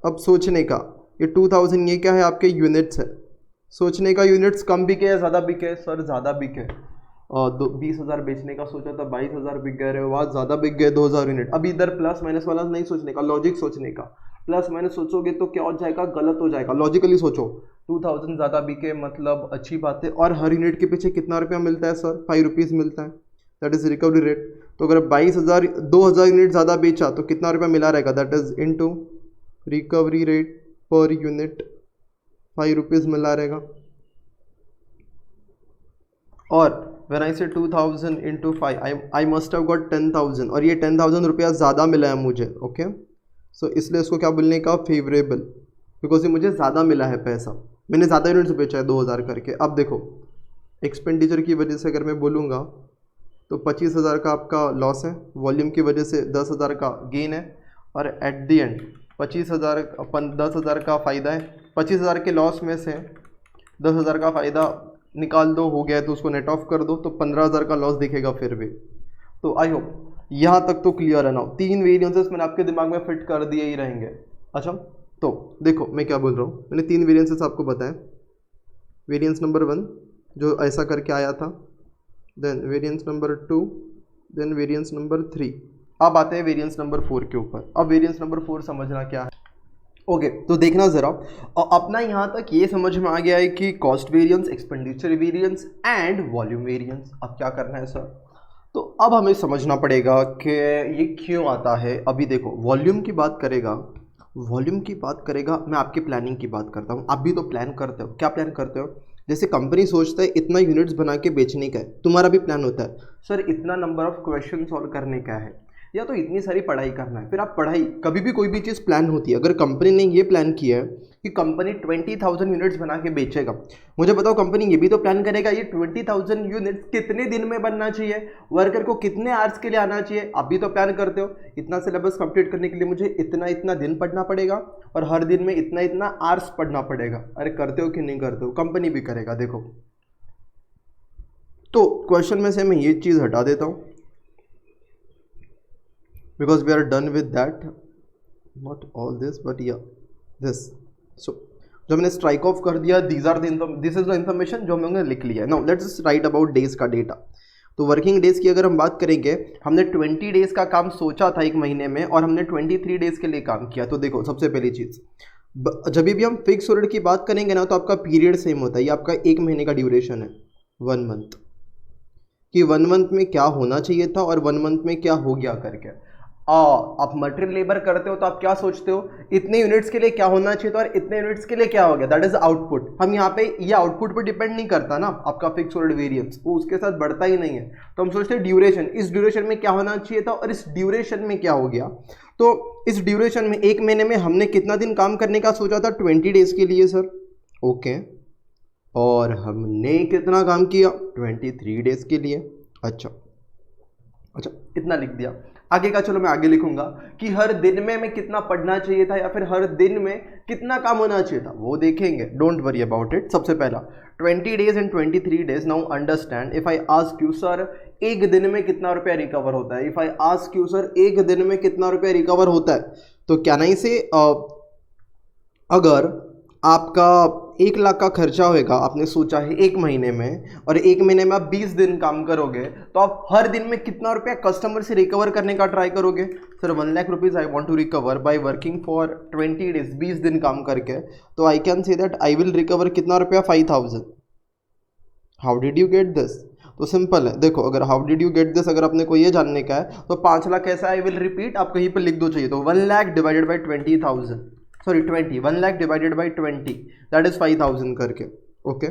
अब सोचने का, ये 2,000 ये क्या है, आपके यूनिट्स है। सोचने का, यूनिट्स कम बिके या ज़्यादा बिके, सर ज़्यादा बिके। 20,000 बेचने का सोचा था, 22,000 बिक गए, रहे हो ज़्यादा बिक गए 2,000 यूनिट। अब इधर प्लस माइनस वाला नहीं सोचने का, लॉजिक सोचने का। प्लस माइनस सोचोगे तो क्या हो जाएगा, गलत हो जाएगा। लॉजिकली सोचो, 2,000 ज़्यादा बिके मतलब अच्छी बात है, और हर यूनिट के पीछे कितना रुपया मिलता है सर, 5 रुपीज़ मिलता है, दैट इज़ रिकवरी रेट। तो अगर 2,000 यूनिट ज़्यादा बेचा तो कितना रुपया मिला रहेगा, that is into recovery rate per unit, 5 rupees मिला रहेगा। और when I say 2,000 into 5, I must have got 10,000, और ये 10,000 रुपया ज़्यादा मिला है मुझे, ओके। सो इसलिए इसको क्या बोलने का, फेवरेबल, बिकॉज ये मुझे ज़्यादा मिला है पैसा, मैंने ज़्यादा यूनिट्स बेचा है 2,000 करके। अब देखो एक्सपेंडिचर की वजह से अगर मैं बोलूँगा तो 25,000 का आपका लॉस है, वॉल्यूम की वजह से 10,000 का गेन है, और एट दी एंड 10,000 का फ़ायदा है। 25,000 के लॉस में से 10,000 का फ़ायदा निकाल दो, हो गया तो उसको नेट ऑफ कर दो, तो 15,000 का लॉस दिखेगा फिर भी। तो आई होप यहाँ तक तो क्लियर है ना। 3 वेरिएंसेस मैंने आपके दिमाग में फिट कर दिए ही रहेंगे। अच्छा, तो देखो मैं क्या बोल रहा हूँ, मैंने 3 वेरिएंसेस आपको बताया। वेरिएंस नंबर 1 जो ऐसा करके आया था, then variance number 2, then variance number 3। अब आते हैं वेरिएंस नंबर 4 के ऊपर। अब वेरिएंस नंबर 4 समझना क्या है, ओके तो देखना ज़रा। और अपना यहाँ तक ये समझ में आ गया है कि cost variance, expenditure variance and volume variance. अब क्या करना है सर, तो अब हमें समझना पड़ेगा कि ये क्यों आता है। अभी देखो वॉल्यूम की बात करेगा, मैं आपकी प्लानिंग की बात करता हूँ। आप भी तो प्लान करते हो, क्या प्लान करते हो, जैसे कंपनी सोचता है इतना यूनिट्स बना के बेचने का है, तुम्हारा भी प्लान होता है सर इतना नंबर ऑफ क्वेश्चन सॉल्व करने का है, या तो इतनी सारी पढ़ाई करना है। फिर आप पढ़ाई, कभी भी कोई भी चीज़ प्लान होती है, अगर कंपनी ने ये प्लान किया है कि कंपनी 20,000 यूनिट्स बना के बेचेगा, मुझे बताओ कंपनी ये भी तो प्लान करेगा ये 20,000 यूनिट्स कितने दिन में बनना चाहिए, वर्कर को कितने आवर्स के लिए आना चाहिए। आप भी तो प्लान करते हो, इतना सिलेबस कंप्लीट करने के लिए मुझे इतना इतना दिन पढ़ना पड़ेगा और हर दिन में इतना इतना आवर्स पढ़ना पड़ेगा। अरे करते हो कि नहीं करते हो, कंपनी भी करेगा। देखो तो क्वेश्चन में से मैं ये चीज़ हटा देता हूँ because we are done with that, not all this but yeah this. So जब मैंने स्ट्राइक ऑफ कर दिया, दिस इज द इंफॉर्मेशन जो हमने लिख लिया है। Now let's write about days का डेटा। तो वर्किंग डेज की अगर हम बात करेंगे, हमने 20 डेज का काम सोचा था एक महीने में और हमने 23 डेज के लिए काम किया। तो देखो सबसे पहली चीज़, जब भी हम फिक्स पीरियड की बात करेंगे ना, तो आपका पीरियड सेम होता है। ये आपका एक महीने का ड्यूरेशन है, 1 मंथ, कि 1 मंथ में क्या होना चाहिए था और 1 मंथ में क्या हो गया करके। आप मटेरियल लेबर करते हो तो आप क्या सोचते हो, इतने यूनिट्स के लिए क्या होना चाहिए था और इतने यूनिट्स के लिए क्या हो गया, दैट इज आउटपुट। हम यहाँ पे ये आउटपुट पे डिपेंड नहीं करता ना आपका फिक्स वर्ड वेरिएंस, वो उसके साथ बढ़ता ही नहीं है। तो हम सोचते हैं ड्यूरेशन, इस ड्यूरेशन में क्या होना चाहिए था और इस ड्यूरेशन में क्या हो गया। तो इस ड्यूरेशन में एक महीने में हमने कितना दिन काम करने का सोचा था, 20 डेज के लिए सर, ओके। और हमने कितना काम किया, 23 डेज के लिए। अच्छा इतना लिख दिया। आगे का चलो मैं आगे लिखूंगा कि हर दिन में मैं कितना पढ़ना चाहिए था या फिर हर दिन में कितना काम होना चाहिए था, वो देखेंगे। Don't worry about it. सबसे पहला 20 days and 23 days. Now understand, if I ask you sir एक दिन में कितना रुपया रिकवर होता है, if I ask you sir एक दिन में कितना रुपया रिकवर होता है, तो क्या नहीं से अगर आपका 1 लाख का खर्चा होएगा, आपने सोचा है एक महीने में, और एक महीने में आप 20 दिन काम करोगे, तो आप हर दिन में कितना रुपया कस्टमर से रिकवर करने का ट्राई करोगे। Sir 1 lakh rupees I want to recover by working for 20 days, 20 दिन काम करके, तो I can say that I will recover कितना रुपया, 5,000। How did you get this? तो सिंपल है, देखो अगर how did you get this अगर अपने को ये जानने का है, तो 5 लाख कैसा आई विल रिपीट, आप कहीं पर लिख दो चाहिए तो 1 lakh divided by 20,000, sorry 20, 1 lakh divided by 20, that is 5,000 करके, ओके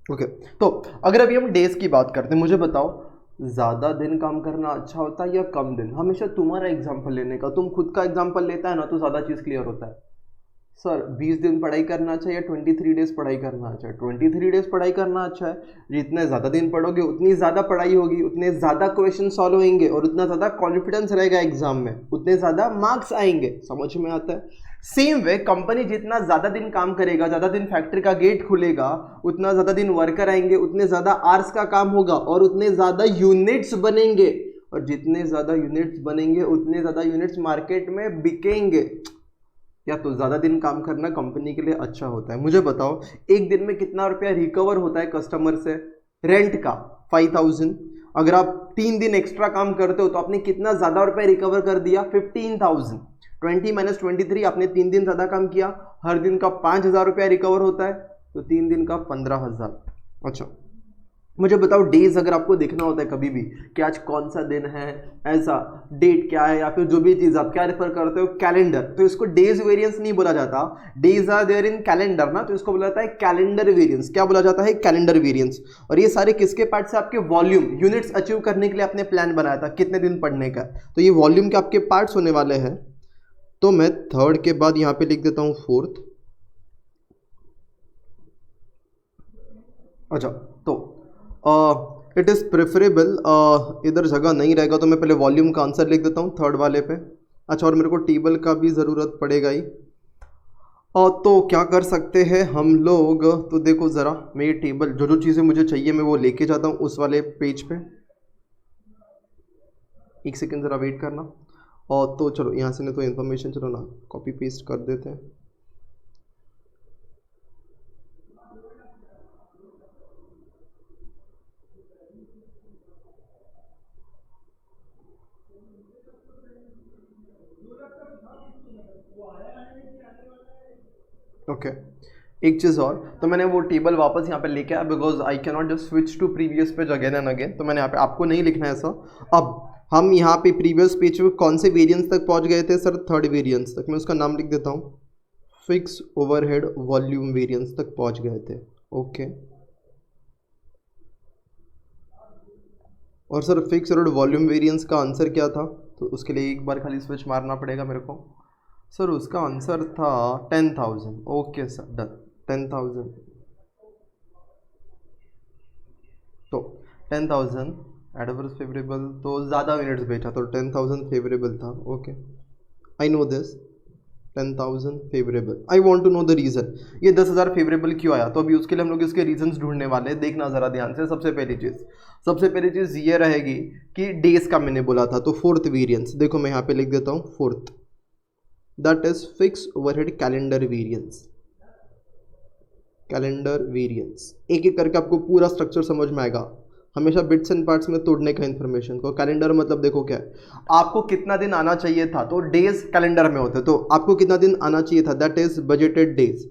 ओके। तो अगर अभी हम डेज की बात करते हैं, मुझे बताओ ज़्यादा दिन काम करना अच्छा होता है या कम दिन? हमेशा तुम्हारा एग्जाम्पल लेने का, तुम खुद का एग्जाम्पल लेता है ना तो ज़्यादा चीज़ क्लियर होता है। सर 20 दिन पढ़ाई करना अच्छा है या 23 डेज पढ़ाई करना अच्छा है? 23 डेज पढ़ाई करना अच्छा है। जितने ज़्यादा दिन पढ़ोगे उतनी ज़्यादा पढ़ाई होगी, उतने ज़्यादा क्वेश्चन सॉल्व होंगे और उतना ज़्यादा कॉन्फिडेंस रहेगा एग्जाम में, उतने ज़्यादा मार्क्स आएंगे। समझ में आता है? सेम वे कंपनी जितना ज़्यादा दिन काम करेगा, ज़्यादा दिन फैक्ट्री का गेट खुलेगा, उतना ज़्यादा दिन वर्कर आएंगे, उतने ज़्यादा आवर्स का काम होगा और उतने ज़्यादा यूनिट्स बनेंगे, और जितने ज़्यादा यूनिट्स बनेंगे उतने ज़्यादा यूनिट्स मार्केट में बिकेंगे। या तो ज़्यादा दिन काम करना कंपनी के लिए अच्छा होता है। मुझे बताओ एक दिन में कितना रुपया रिकवर होता है कस्टमर से? रेंट का 5,000। अगर आप 3 दिन एक्स्ट्रा काम करते हो तो आपने कितना ज़्यादा रुपया रिकवर कर दिया? 15,000। 20 माइनस 23, आपने 3 दिन ज़्यादा काम किया, हर दिन का 5,000 रुपया रिकवर होता है, तो 3 दिन का 15,000। अच्छा मुझे बताओ डेज अगर आपको देखना होता है कभी भी कि आज कौन सा दिन है, ऐसा डेट क्या है, या फिर जो भी चीज़ आप क्या रेफर करते हो, कैलेंडर, तो इसको डेज वेरिएंस नहीं बोला जाता। Days are there in calendar ना, तो इसको बोला जाता है कैलेंडर वेरिएंस। क्या बोला जाता है? Calendar variance. और ये सारे किसके पार्ट से? आपके वॉल्यूम, यूनिट्स अचीव करने के लिए आपने प्लान बनाया था कितने दिन पढ़ने का, तो ये वॉल्यूम के आपके पार्ट्स होने वाले हैं। तो मैं थर्ड के बाद यहाँ पे लिख देता हूँ फोर्थ। अच्छा तो इट इज़ प्रेफरेबल, इधर जगह नहीं रहेगा तो मैं पहले वॉल्यूम का आंसर लिख देता हूँ थर्ड वाले पे। अच्छा और मेरे को टेबल का भी ज़रूरत पड़ेगा ही, तो क्या कर सकते हैं हम लोग, तो देखो ज़रा मैं ये टेबल जो जो चीज़ें मुझे चाहिए मैं वो लेके जाता हूँ उस वाले पेज पे। एक सेकेंड ज़रा वेट करना। और तो चलो यहाँ से नहीं तो इन्फॉर्मेशन चलो ना कॉपी पेस्ट कर देते हैं। ओके एक चीज़ और, तो मैंने वो टेबल वापस यहाँ पे लेके आया because I can not just switch to previous page again and again, तो मैंने यहाँ पे आपको नहीं लिखना है ऐसा। अब हम यहाँ पे प्रीवियस पेज पे कौन से वेरिएंस तक पहुँच गए थे सर? थर्ड वेरिएंस तक। मैं उसका नाम लिख देता हूँ, फिक्स ओवरहेड वॉल्यूम वेरिएंस तक पहुँच गए थे। ओके और सर फिक्स और वॉल्यूम वेरिएंस का आंसर क्या था? तो उसके लिए एक बार खाली स्विच मारना पड़ेगा मेरे को। सर उसका आंसर था 10,000। Okay sir, done, 10,000। तो 10,000 एडवर्स फेवरेबल, तो ज़्यादा यूनिट्स बेचा तो 10,000 फेवरेबल था। Okay, I know this, 10,000 favourable. I want to know the reason, ये 10,000 फेवरेबल क्यों आया? तो अभी उसके लिए हम लोग इसके रीजंस ढूंढने वाले हैं। देखना ज़रा ध्यान से। सबसे पहली चीज़ ये रहेगी कि डेज का मैंने बोला था, तो फोर्थ वेरिएंस देखो मैं यहाँ पे लिख देता हूँ fourth, that is fix overhead calendar variance. Calendar variance एक एक करके आपको पूरा स्ट्रक्चर समझ में आएगा। हमेशा बिट्स एंड पार्ट्स में तोड़ने का इन्फॉर्मेशन को। कैलेंडर मतलब देखो क्या है, आपको कितना दिन आना चाहिए था, तो डेज कैलेंडर में होते, तो आपको कितना दिन आना चाहिए था, दैट इज बजटेड डेज।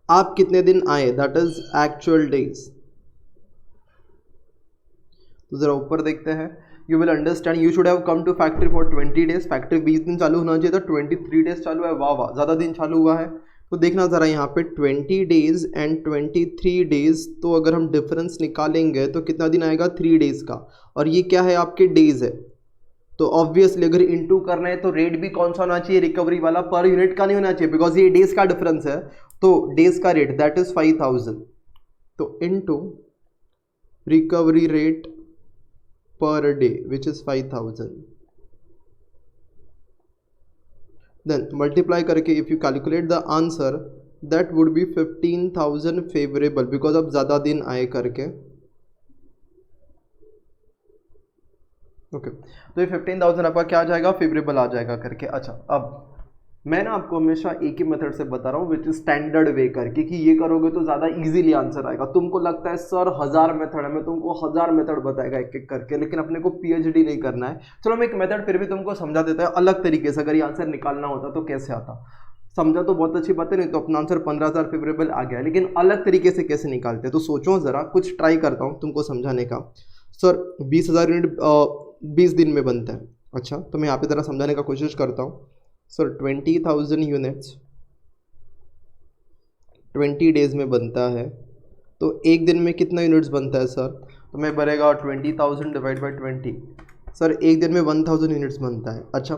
आप कितने दिन आए, दैट इज एक्चुअल डेज। तो जरा ऊपर देखते हैं, you will understand you should have come to factory for 20 days. Factory 20 दिन चालू होना चाहिए था, 23 डेज चालू है। वाह वाह, ज़्यादा दिन चालू हुआ है। तो देखना ज़रा यहाँ पे 20 डेज एंड 23 डेज, तो अगर हम डिफरेंस निकालेंगे तो कितना दिन आएगा, 3 डेज का। और ये क्या है, आपके डेज है, तो ऑब्वियसली अगर इनटू करना है तो रेट भी कौन सा होना चाहिए, रिकवरी वाला, पर यूनिट का नहीं होना चाहिए, बिकॉज ये डेज का डिफरेंस है। तो डेज का रेट दैट इज 5,000, तो into recovery rate per day which is 5,000, then multiply करके if you calculate the answer that would be 15,000 favorable because अब ज़्यादा दिन आए करके। ओके, तो ये 15,000 आपका क्या आ जाएगा, फेवरेबल आ जाएगा करके। अच्छा, अब मैं ना आपको हमेशा एक ही मेथड से बता रहा हूँ विच इज स्टैंडर्ड वे करके, कि ये करोगे तो ज़्यादा इजीली आंसर आएगा। तुमको लगता है सर 1000 मेथड है, मैं तुमको 1000 मेथड बताएगा एक एक करके, लेकिन अपने को पीएचडी नहीं करना है। चलो मैं एक मेथड फिर भी तुमको समझा देता है अलग तरीके से, अगर ये आंसर निकालना होता तो कैसे आता। समझा तो बहुत अच्छी बात है, नहीं तो अपना आंसर 15,000 फेवरेबल आ गया, लेकिन अलग तरीके से कैसे निकालते हैं, तो सोचो ज़रा, कुछ ट्राई करता हूँ तुमको समझाने का। सर 20,000 यूनिट 20 दिन में बनता है। अच्छा, तो मैं यहाँ पे ज़रा समझाने का कोशिश करता हूँ। सर 20,000 यूनिट्स 20 डेज में बनता है, तो एक दिन में कितना यूनिट्स बनता है सर? तो मैं बनेगा 20,000 डिवाइड बाई 20। सर एक दिन में 1,000 यूनिट्स बनता है। अच्छा,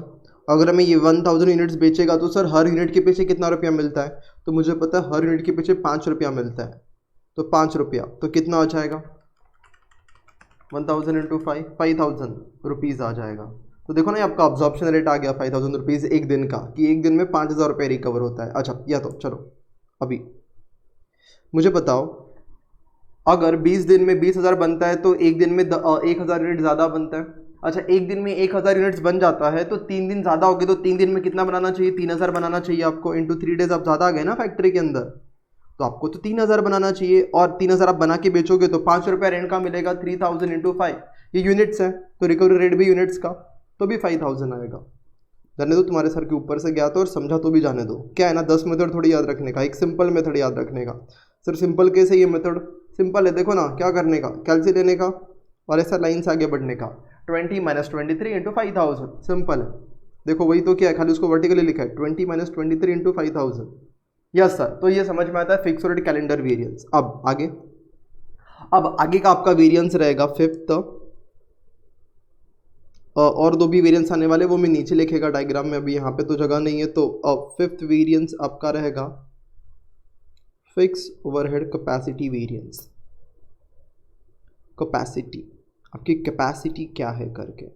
अगर हमें ये 1,000 यूनिट्स बेचेगा तो सर हर यूनिट के पीछे कितना रुपया मिलता है? तो मुझे पता है हर यूनिट के पीछे 5 रुपया मिलता है, तो 5 रुपया तो कितना आ जाएगा, 1000 इंटू 5,000 रुपीज़ आ जाएगा। तो देखो ना, आपका ऑब्जॉर्प्शन रेट आ गया 5,000 रुपीज़ एक दिन का, कि एक दिन में 5,000 रुपये रिकवर होता है। अच्छा, या तो चलो अभी मुझे बताओ, अगर 20 दिन में 20,000 बनता है तो एक दिन में 1,000 यूनिट ज़्यादा बनता है। अच्छा, एक दिन में 1,000 यूनिट्स बन जाता है, तो 3 दिन ज़्यादा हो गए, तो 3 दिन में कितना बनाना चाहिए, 3,000 बनाना चाहिए आपको। इंटू 3 डेज आप ज़्यादा आ गए ना फैक्ट्री के अंदर, तो आपको तो 3,000 बनाना चाहिए, और 3,000 आप बना के बेचोगे तो 5 रुपया रेंट का मिलेगा। 3,000 इंटू 5, ये यूनिट्स है, तो रिकवरी रेट भी यूनिट्स का, तो भी 5,000 आएगा। जाने दो, तुम्हारे सर के ऊपर से गया तो, और समझा तो भी जाने दो। क्या है ना, 10 मेथड थोड़ी याद रखने का, एक सिंपल मेथड याद रखने का। सर सिंपल कैसे, ये मेथड सिंपल है, देखो ना क्या करने का, कैलसी लेने का और ऐसा लाइन से आगे बढ़ने का। 20 माइनस 23 इंटू 5,000, सिंपल है। देखो वही तो क्या है, खाली उसको वर्टिकली लिखा है, 20 माइनस 23 इंटू 5,000। यस सर, तो ये समझ में आता है फिक्स रेट कैलेंडर वेरिएंस। अब आगे का आपका वेरिएंस रहेगा फिफ्थ, और दो भी वेरिएंस आने वाले, वो मैं नीचे लिखेगा डायग्राम में, अभी यहाँ पे तो जगह नहीं है। तो फिफ्थ वेरिएंस आपका रहेगा fix overhead capacity variance. Capacity, आपकी कैपेसिटी क्या है करके,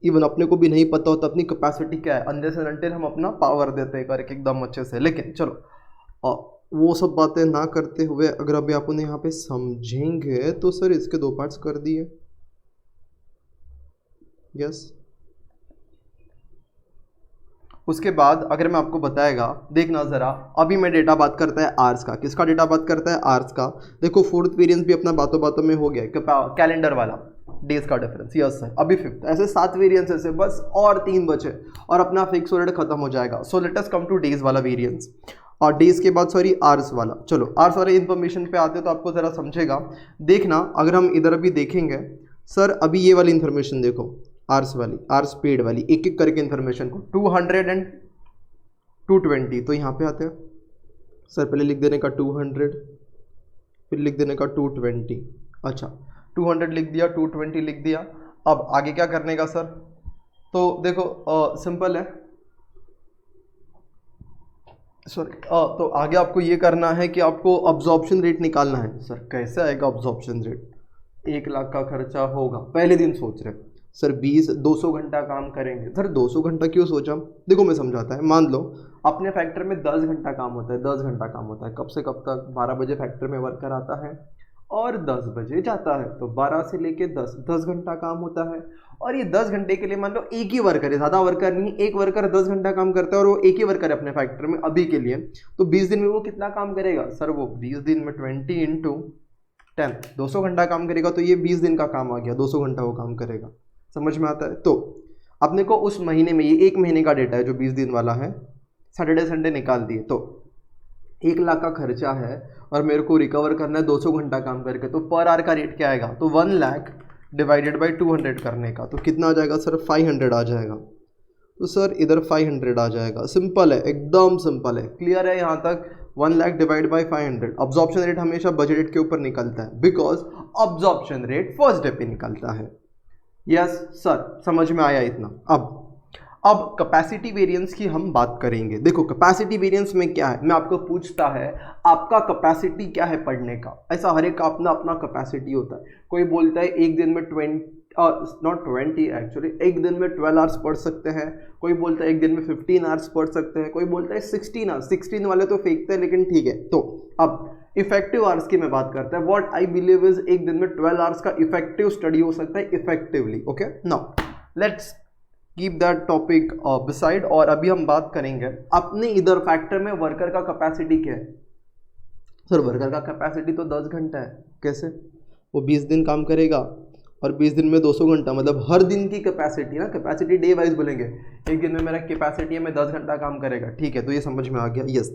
इवन अपने को भी नहीं पता होता अपनी कैपेसिटी क्या है, अनलेस एंड अनटिल हम अपना पावर देते हैं करके एकदम अच्छे से। लेकिन चलो वो सब बातें ना करते हुए अगर अभी आप उन्हें यहाँ पे समझेंगे, तो सर इसके 2 पार्ट्स कर दिए। यस, उसके बाद अगर मैं आपको बताएगा, देखना ज़रा, अभी मैं डेटा बात करता है आर्स का। किसका डेटा बात करता है, आर्स का। देखो फोर्थ वेरिएंस भी अपना बातों बातों में हो गया, कैलेंडर वाला, डेज का डिफरेंस। यस सर, अभी फिफ्थ, ऐसे 7 वेरिएंस है बस, और 3 बचे और अपना फिक्स रेट खत्म हो जाएगा। So let us come two days वाला वेरिएंस, और डेज के बाद सॉरी आर्स वाला। चलो आर्स वाले इन्फॉर्मेशन पे आते तो आपको ज़रा समझेगा। देखना, अगर हम इधर अभी देखेंगे, सर अभी ये वाली इन्फॉर्मेशन देखो, आर्स वाली, आर्स पेड वाली, एक एक करके इन्फॉर्मेशन को, 200 एंड 220, तो यहाँ पे आते हैं। सर पहले लिख देने का 200 फिर लिख देने का 220। अच्छा 200 लिख दिया, 220 लिख दिया। अब आगे क्या करने का सर? तो देखो सिंपल है, सॉरी तो आगे आपको ये करना है कि आपको अब्जॉर्प्शन रेट निकालना है। सर कैसे आएगा अब्जॉर्प्शन रेट? 1 लाख का खर्चा होगा, पहले दिन सोच रहे सर 200 घंटा काम करेंगे। सर 200 घंटा क्यों सोचा? देखो मैं समझाता है। मान लो अपने फैक्ट्री में 10 घंटा काम होता है, 10 घंटा काम होता है, कब से कब तक? 12 बजे फैक्ट्री में वर्कर आता है और 10 बजे जाता है, तो 12 से लेके 10 घंटा काम होता है। और ये 10 घंटे के लिए मान लो एक ही वर्कर है, ज़्यादा वर्कर नहीं, एक वर्कर 10 घंटा काम करता है और वो एक ही वर्कर है अपने फैक्ट्री में अभी के लिए। तो 20 दिन में वो कितना काम करेगा? सर वो 20 दिन में 20 इंटू 10, 200 घंटा काम करेगा। तो ये 20 दिन का काम आ गया, 200 घंटा वो काम करेगा। समझ में आता है? तो अपने को उस महीने में, ये 1 महीने का डेटा है जो 20 दिन वाला है, सैटरडे संडे निकाल दिए, तो 1 लाख का खर्चा है और मेरे को रिकवर करना है 200 घंटा काम करके। तो पर आवर का रेट क्या आएगा? तो 1 लाख डिवाइडेड बाई 200 करने का, तो कितना आ जाएगा सर? 500 आ जाएगा। तो सर इधर 500 आ जाएगा। सिंपल है, एकदम सिंपल है। क्लियर है यहाँ तक? 1 lakh divide by 500। Absorption rate हमेशा बजट के ऊपर निकलता है, because absorption rate first day पे निकलता है। यस सर, समझ में आया इतना? अब कैपेसिटी वेरिएंस की हम बात करेंगे। देखो कैपेसिटी वेरिएंस में क्या है, मैं आपको पूछता है आपका कैपेसिटी क्या है पढ़ने का। ऐसा हर एक का अपना अपना कैपेसिटी होता है। कोई बोलता है एक दिन में 20 एक्चुअली, एक दिन में 12 आवर्स पढ़ सकते हैं। कोई बोलता है एक दिन में 15 आवर्स पढ़ सकते हैं। कोई बोलता है 16 आवर्स। 16 वाले तो फेंकते हैं, लेकिन ठीक है। तो अब इफेक्टिव आवर्स की मैं बात करता है। व्हाट आई बिलीव इज एक दिन में 12 आवर्स का इफेक्टिव स्टडी हो सकता है effectively. Okay, now let's keep that topic beside. और अभी हम बात करेंगे अपने इधर फैक्टर में वर्कर का कैपेसिटी क्या है। सर वर्कर का कैपेसिटी तो 10 घंटा है। कैसे? वो 20 दिन काम करेगा और 20 दिन में 200 घंटा, मतलब हर दिन की कैपेसिटी ना, कैपेसिटी डे वाइज बोलेंगे। एक दिन में मेरा कैपेसिटी है, मैं 10 घंटा काम करेगा, ठीक है। तो ये समझ में आ गया। यस,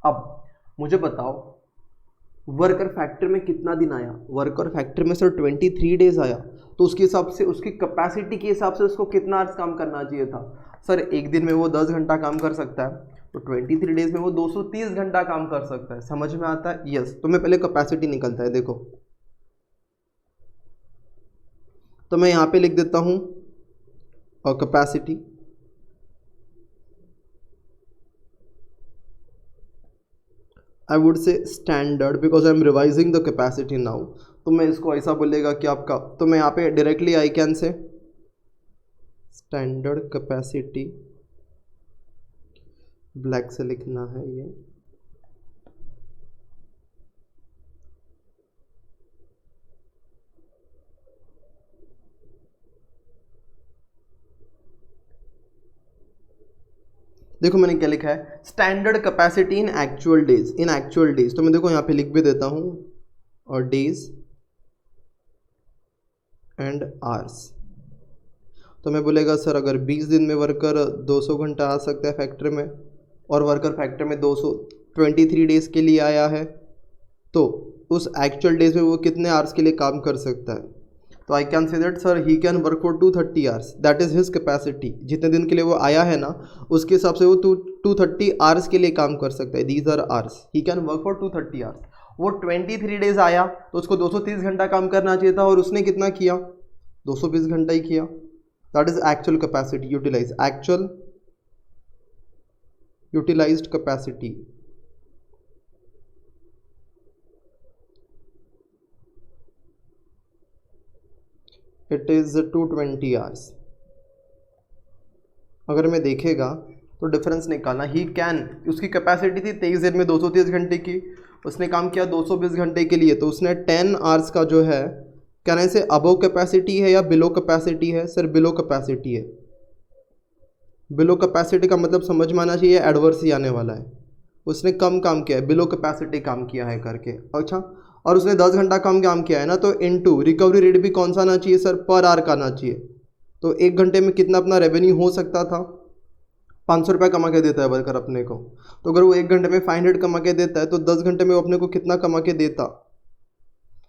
अब मुझे बताओ वर्कर फैक्ट्री में कितना दिन आया? वर्कर फैक्ट्री में सर 23 डेज आया। तो उसके हिसाब से, उसकी कैपेसिटी के हिसाब से उसको कितना आवर्स काम करना चाहिए था? सर एक दिन में वो 10 घंटा काम कर सकता है, तो 23 डेज में वो 230 घंटा काम कर सकता है। समझ में आता है? यस। तो मैं पहले कैपेसिटी निकलता है, देखो तो मैं यहाँ पे लिख देता हूँ और capacity I would say standard because I am revising the capacity now। तो मैं इसको ऐसा बोलेगा कि आपका, तो मैं यहाँ पे डायरेक्टली आई कैन से स्टैंडर्ड कैपेसिटी, ब्लैक से लिखना है ये। देखो मैंने क्या लिखा है, standard capacity in actual days. In actual days तो मैं देखो यहाँ पे लिख भी देता हूँ, और डेज एंड आवर्स। तो मैं बोलेगा सर अगर 20 दिन में वर्कर 200 घंटा आ सकता है फैक्ट्री में, और वर्कर फैक्ट्री में 23 डेज के लिए आया है, तो उस एक्चुअल डेज में वो कितने आवर्स के लिए काम कर सकता है? तो I can say that sir he can work for 230 hours, that is his capacity. जितने दिन के लिए वो आया है ना, उसके हिसाब से वो 230 आवर्स के लिए काम कर सकता है। These are hours, he can work for 230 hours. वो 23 डेज आया तो उसको 230 घंटा काम करना चाहिए था, और उसने कितना किया? 220 घंटा ही किया। That is actual capacity utilise, actual utilised capacity. It is 220 hours. अगर मैं देखेगा तो डिफरेंस निकालना, ही कैन, उसकी कैपेसिटी थी 23 दिन में 230 घंटे की, उसने काम किया 220 घंटे के लिए, तो उसने 10 आवर्स का जो है, कहने से अबव कैपेसिटी है या बिलो कैपेसिटी है? सर बिलो कैपेसिटी है। बिलो कैपेसिटी का मतलब समझ में आना चाहिए, एडवर्स ही आने वाला है। उसने कम काम किया है, बिलो कैपेसिटी काम किया है करके। अच्छा, और उसने 10 घंटा काम किया है ना, तो इनटू रिकवरी रेट भी कौन सा आना चाहिए सर? पर आवर का आना चाहिए। तो 1 घंटे में कितना अपना रेवेन्यू हो सकता था? 500 रुपये कमा के देता है वर्कर अपने को। तो अगर वो 1 घंटे में 500 कमा के देता है, तो 10 घंटे में वो अपने को कितना कमा के देता?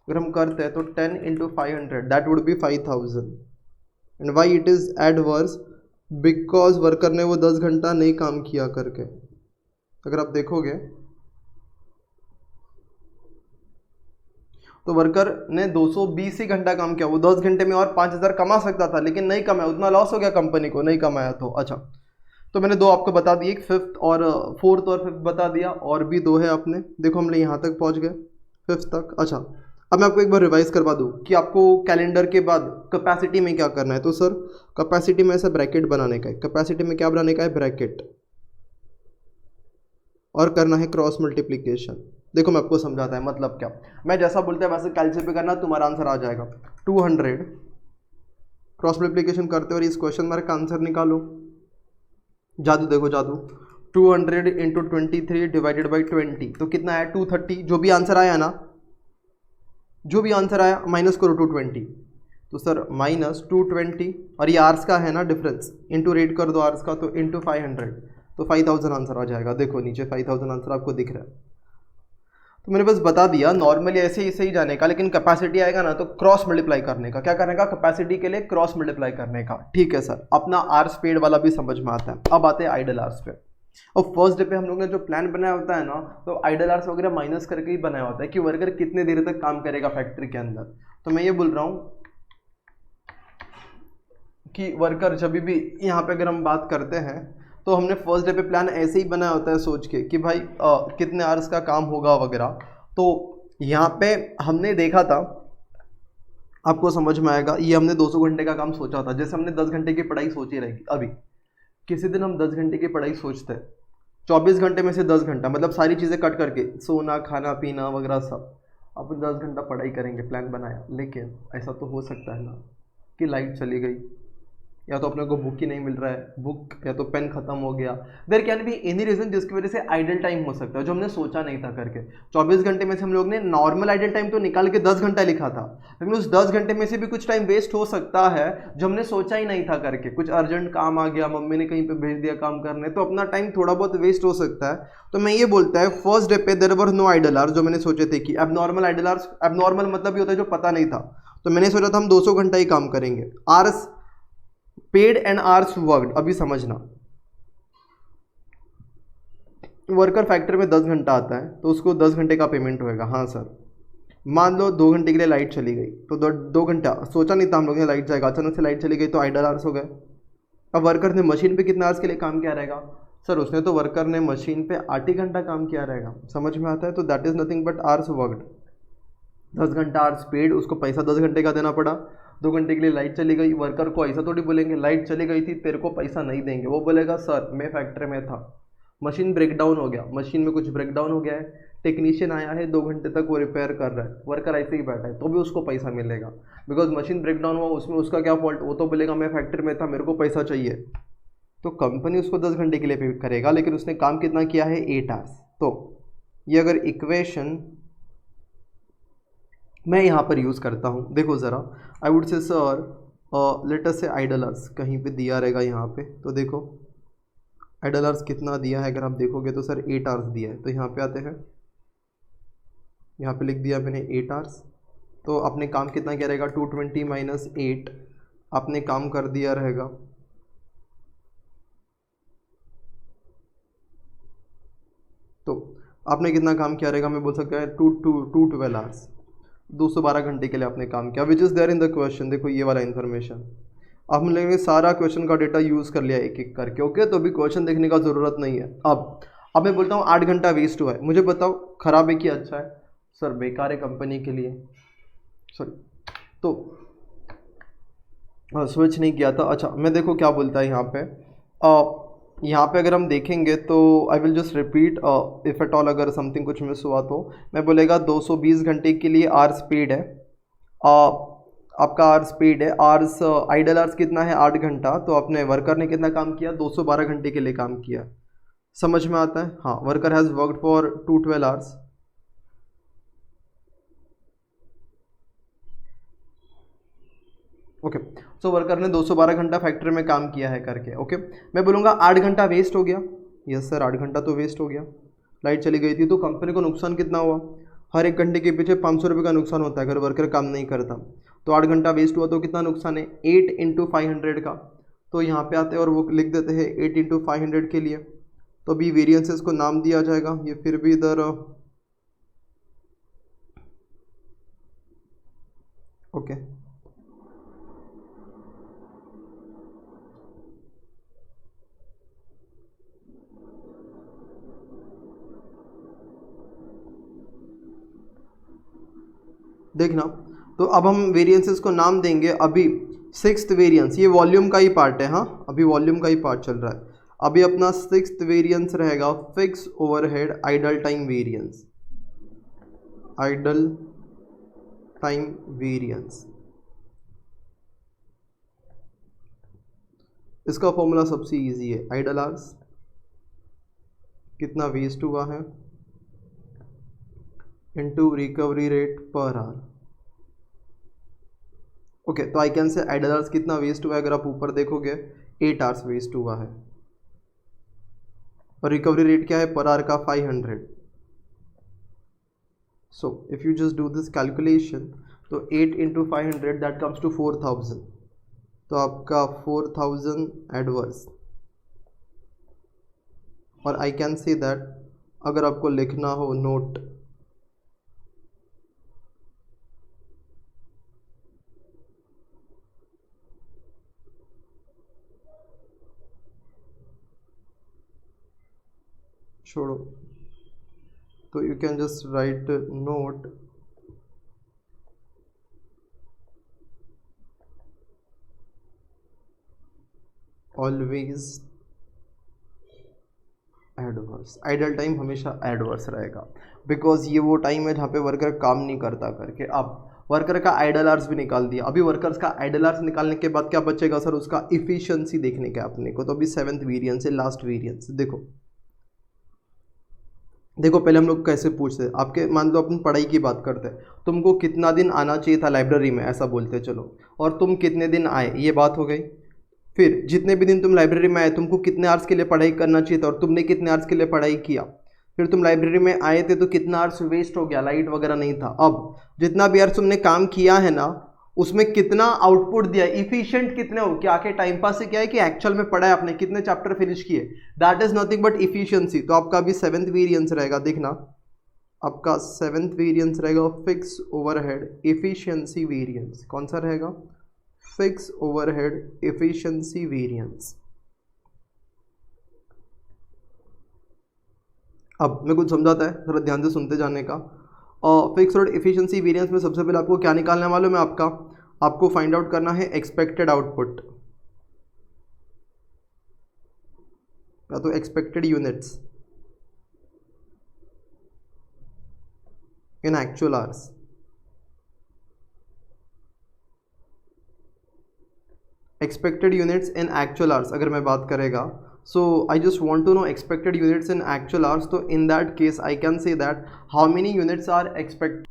अगर हम करते हैं तो 10 into 500, that would be 5000। And why it is adverse? Because worker ने वो 10 घंटा नहीं काम किया करके। अगर आप देखोगे तो वर्कर ने 220 ही घंटा काम किया, वो 10 घंटे में और 5000 कमा सकता था, लेकिन नहीं कमाया, उतना लॉस हो गया कंपनी को, नहीं कमाया तो। अच्छा, तो मैंने दो आपको बता दिए, एक फिफ्थ और फोर्थ और फिफ्थ बता दिया, और भी दो है अपने। देखो हम लोग यहाँ तक पहुँच गए, फिफ्थ तक। अच्छा, अब मैं आपको एक बार रिवाइज करवा दूँ कि आपको कैलेंडर के बाद कैपेसिटी में क्या करना है। तो सर कैपेसिटी में ऐसा ब्रैकेट बनाने का है, कैपेसिटी में क्या बनाने का है, ब्रैकेट, और करना है क्रॉस मल्टीप्लिकेशन। देखो मैं आपको समझाता है मतलब क्या, मैं जैसा बोलता है वैसे कैलकुलेट करना, तुम्हारा आंसर आ जाएगा। 200 क्रॉस मल्टीप्लिकेशन करते और इस क्वेश्चन मार्क का आंसर निकालो। जादू देखो जादू, 200 इंटू 23 डिवाइडेड बाई 20, तो कितना है 230। जो भी आंसर आया ना, जो भी आंसर आया माइनस करो 220, तो सर माइनस 220, और ये आर्स का है ना डिफरेंस, इंटू रेट कर दो आर्स का, तो इंटू 500, तो 5000 आंसर आ जाएगा। देखो नीचे 5000 आंसर आपको दिख रहा है। तो मैंने बस बता दिया, नॉर्मली ऐसे ही सही जाने का, लेकिन कैपेसिटी आएगा ना तो क्रॉस मल्टीप्लाई करने का। क्या करने का, कैपेसिटी के लिए क्रॉस मल्टीप्लाई करने का। ठीक है सर, अपना आर स्पेड वाला भी समझ में आता है। अब आते हैं आइडल आर्स पे। और फर्स्ट डे पे हम लोग ने जो प्लान बनाया होता है ना, तो आइडल आर्स वगैरह माइनस करके ही बनाया होता है कि वर्कर कितने देर तक काम करेगा फैक्ट्री के अंदर। तो मैं ये बोल रहा हूँ कि वर्कर जब भी यहाँ पे अगर हम बात करते हैं, तो हमने फर्स्ट डे पे प्लान ऐसे ही बनाया होता है सोच के कि भाई कितने आवर्स का काम होगा वगैरह। तो यहाँ पे हमने देखा था, आपको समझ में आएगा, ये हमने 200 घंटे का काम सोचा था। जैसे हमने 10 घंटे की पढ़ाई सोची रहेगी, अभी किसी दिन हम 10 घंटे की पढ़ाई सोचते हैं, 24 घंटे में से 10 घंटा मतलब सारी चीज़ें कट करके, सोना खाना पीना वगैरह सब, अपन 10 घंटा पढ़ाई करेंगे, प्लान बनाया। लेकिन ऐसा तो हो सकता है ना कि लाइट चली गई, या तो अपने को बुक ही नहीं मिल रहा है, बुक या तो पेन खत्म हो गया, there can be any reason जिसकी वजह से आइडल टाइम हो सकता है जो हमने सोचा नहीं था करके। 24 घंटे में से हम लोग ने नॉर्मल आइडल टाइम तो निकाल के 10 घंटा लिखा था, लेकिन उस 10 घंटे में से भी कुछ टाइम वेस्ट हो सकता है जो हमने सोचा ही नहीं था करके। कुछ अर्जेंट काम आ गया, मम्मी ने कहीं पे भेज दिया काम करने, तो अपना टाइम थोड़ा बहुत वेस्ट हो सकता है। तो मैं ये बोलता है फर्स्ट डे पे there were no idle hours, जो मैंने सोचे थे कि एबनॉर्मल आइडल आवर्स, एबनॉर्मल मतलब ये होता है जो पता नहीं था। तो मैंने सोचा था हम 200 घंटा ही काम करेंगे। Hours paid and hours worked, अभी समझना, वर्कर फैक्ट्री में 10 घंटा आता है तो उसको 10 घंटे का पेमेंट होएगा। हाँ सर, मान लो 2 घंटे के लिए लाइट चली गई, तो 2 घंटा सोचा नहीं था हम लोग ने लाइट जाएगा, अचानक से लाइट चली गई तो आइडल आवर्स हो गए। अब वर्कर ने मशीन पे कितने आवर्स के लिए काम किया रहेगा, सर उसने तो वर्कर ने मशीन पे 8 ही घंटा काम किया रहेगा। समझ में आता है, तो that is nothing but hours worked. 10 घंटा आवर्स पेड, उसको पैसा 10 घंटे का देना पड़ा। 2 घंटे के लिए लाइट चली गई, वर्कर को ऐसा थोड़ी बोलेंगे लाइट चली गई थी तेरे को पैसा नहीं देंगे, वो बोलेगा सर मैं फैक्ट्री में था, मशीन ब्रेकडाउन हो गया, मशीन में कुछ ब्रेकडाउन हो गया है, टेक्नीशियन आया है 2 घंटे तक वो रिपेयर कर रहा है, वर्कर ऐसे ही बैठा है तो भी उसको पैसा मिलेगा, बिकॉज मशीन ब्रेकडाउन हुआ, उसमें उसका क्या फॉल्ट, वो तो बोलेगा मैं फैक्ट्री में था मेरे को पैसा चाहिए। तो कंपनी उसको 10 घंटे के लिए पे करेगा, लेकिन उसने काम कितना किया है, 8 आवर्स। तो ये अगर इक्वेशन मैं यहाँ पर यूज़ करता हूँ, देखो ज़रा, I would say sir let us से आइडल आवर्स कहीं पे दिया रहेगा यहाँ पे, तो देखो आइडल आवर्स कितना दिया है, अगर आप देखोगे तो सर 8 आवर्स दिया है। तो यहाँ पे आते हैं, यहाँ पे लिख दिया मैंने 8 आवर्स। तो आपने काम कितना किया रहेगा, 220 माइनस 8, आपने काम कर दिया रहेगा तो आपने कितना काम किया रहेगा, मैं बोल सकता है 12 आवर्स, 212 घंटे के लिए आपने काम किया, which is there in the question. देखो ये वाला इन्फॉर्मेशन अब हम लोगों ने सारा क्वेश्चन का डेटा यूज़ कर लिया एक एक करके, ओके। तो अभी क्वेश्चन देखने का ज़रूरत नहीं है। अब मैं बोलता हूँ 8 घंटा वेस्ट हुआ है, मुझे बताओ ख़राब है कि अच्छा है, सर बेकार है कंपनी के लिए, सॉरी तो स्विच नहीं किया था। अच्छा मैं देखो क्या बोलता है यहाँ पे अगर हम देखेंगे तो I will just repeat, if at all अगर समथिंग कुछ मिस हुआ तो मैं बोलेगा 220 घंटे के लिए आर स्पीड है, आपका आर स्पीड है, आर्स आइडल आर्स कितना है 8 घंटा, तो अपने वर्कर ने कितना काम किया, 212 घंटे के लिए काम किया। समझ में आता है, हाँ, worker has worked for 212 hours. Okay, so worker ने 212 घंटा फैक्ट्री में काम किया है करके, ओके। मैं बोलूँगा 8 घंटा वेस्ट हो गया, यस सर 8 घंटा तो वेस्ट हो गया, लाइट चली गई थी, तो कंपनी को नुकसान कितना हुआ, हर 1 घंटे के पीछे 500 रुपये का नुकसान होता है अगर वर्कर काम नहीं करता। तो 8 घंटा वेस्ट हुआ तो कितना नुकसान है, 8 इंटू 500 का। तो यहाँ पे आते हैं और वो लिख देते हैं 8 इंटू 500 के लिए, तो अभी वेरियंसेस को नाम दिया जाएगा, ये फिर भी इधर ओके देखना, तो अब हम वेरिएंसेस को नाम देंगे। अभी सिक्स्थ वेरिएंस, ये वॉल्यूम का ही पार्ट है, हाँ अभी वॉल्यूम का ही पार्ट चल रहा है। अभी अपना सिक्स्थ वेरिएंस रहेगा fix overhead idle time variance, idle time variance. इसका फॉर्मूला सबसे इजी है, आइडल आवर्स कितना वेस्ट हुआ है into recovery rate per hour. Okay, तो I can say idle hours कितना वेस्ट हुआ है, अगर आप ऊपर देखोगे 8 आवर्स वेस्ट हुआ है, और रिकवरी रेट क्या है पर आवर का 500। So if you just do this calculation, तो 8 इंटू 500 दैट कम्स टू 4000, तो आपका 4000 एडवर्स। और आई कैन से दैट अगर आपको लिखना हो नोट, छोड़ो, तो you can just right note always adverse. Idle time हमेशा एडवर्स रहेगा, बिकॉज ये वो टाइम है जहाँ पे वर्कर काम नहीं करता करके। अब वर्कर का आइडल आवर्स भी निकाल दिया, अभी वर्कर्स का आइडल आवर्स निकालने के बाद क्या बचेगा सर, उसका इफिशियंसी देखने का अपने को। तो अभी 7th वेरिएंस है, लास्ट वेरिएंस। देखो पहले हम लोग कैसे पूछते हैं, आपके मान लो अपन पढ़ाई की बात करते हैं, तुमको कितना दिन आना चाहिए था लाइब्रेरी में, ऐसा बोलते चलो, और तुम कितने दिन आए, ये बात हो गई। फिर जितने भी दिन तुम लाइब्रेरी में आए, तुमको कितने आवर्स के लिए पढ़ाई करना चाहिए था और तुमने कितने आवर्स के लिए पढ़ाई किया। फिर तुम लाइब्रेरी में आए थे तो कितना आवर्स वेस्ट हो गया, लाइट वगैरह नहीं था। अब जितना भी आवर्स तुमने काम किया है ना, उसमें कितना आउटपुट दिया, इफिशिएंट कितने हो, क्या आके टाइम पास से क्या है कि एक्चुअल में पढ़ा है आपने, कितने चैप्टर फिनिश किए, that is nothing but efficiency. तो आपका अभी 7th वेरिएंस रहेगा, देखना आपका 7th वेरिएंस रहेगा फिक्स ओवरहेड इफिशिएंसी वेरिएंस। कौन सा रहेगा, फिक्स ओवरहेड इफिशिएंसी वेरिएंस। अब मैं कुछ समझाता है, थोड़ा ध्यान से सुनते जाने का। और फिक्स ओवरहेड इफिशिएंसी वेरिएंस में सबसे पहले आपको क्या निकालने वाले में, आपको फाइंड आउट करना है एक्सपेक्टेड आउटपुट, या तो expected units in actual hours. Expected units in actual hours अगर मैं बात करेगा, so I just want to know expected units in actual hours. तो in that case I can say that how many units are expected,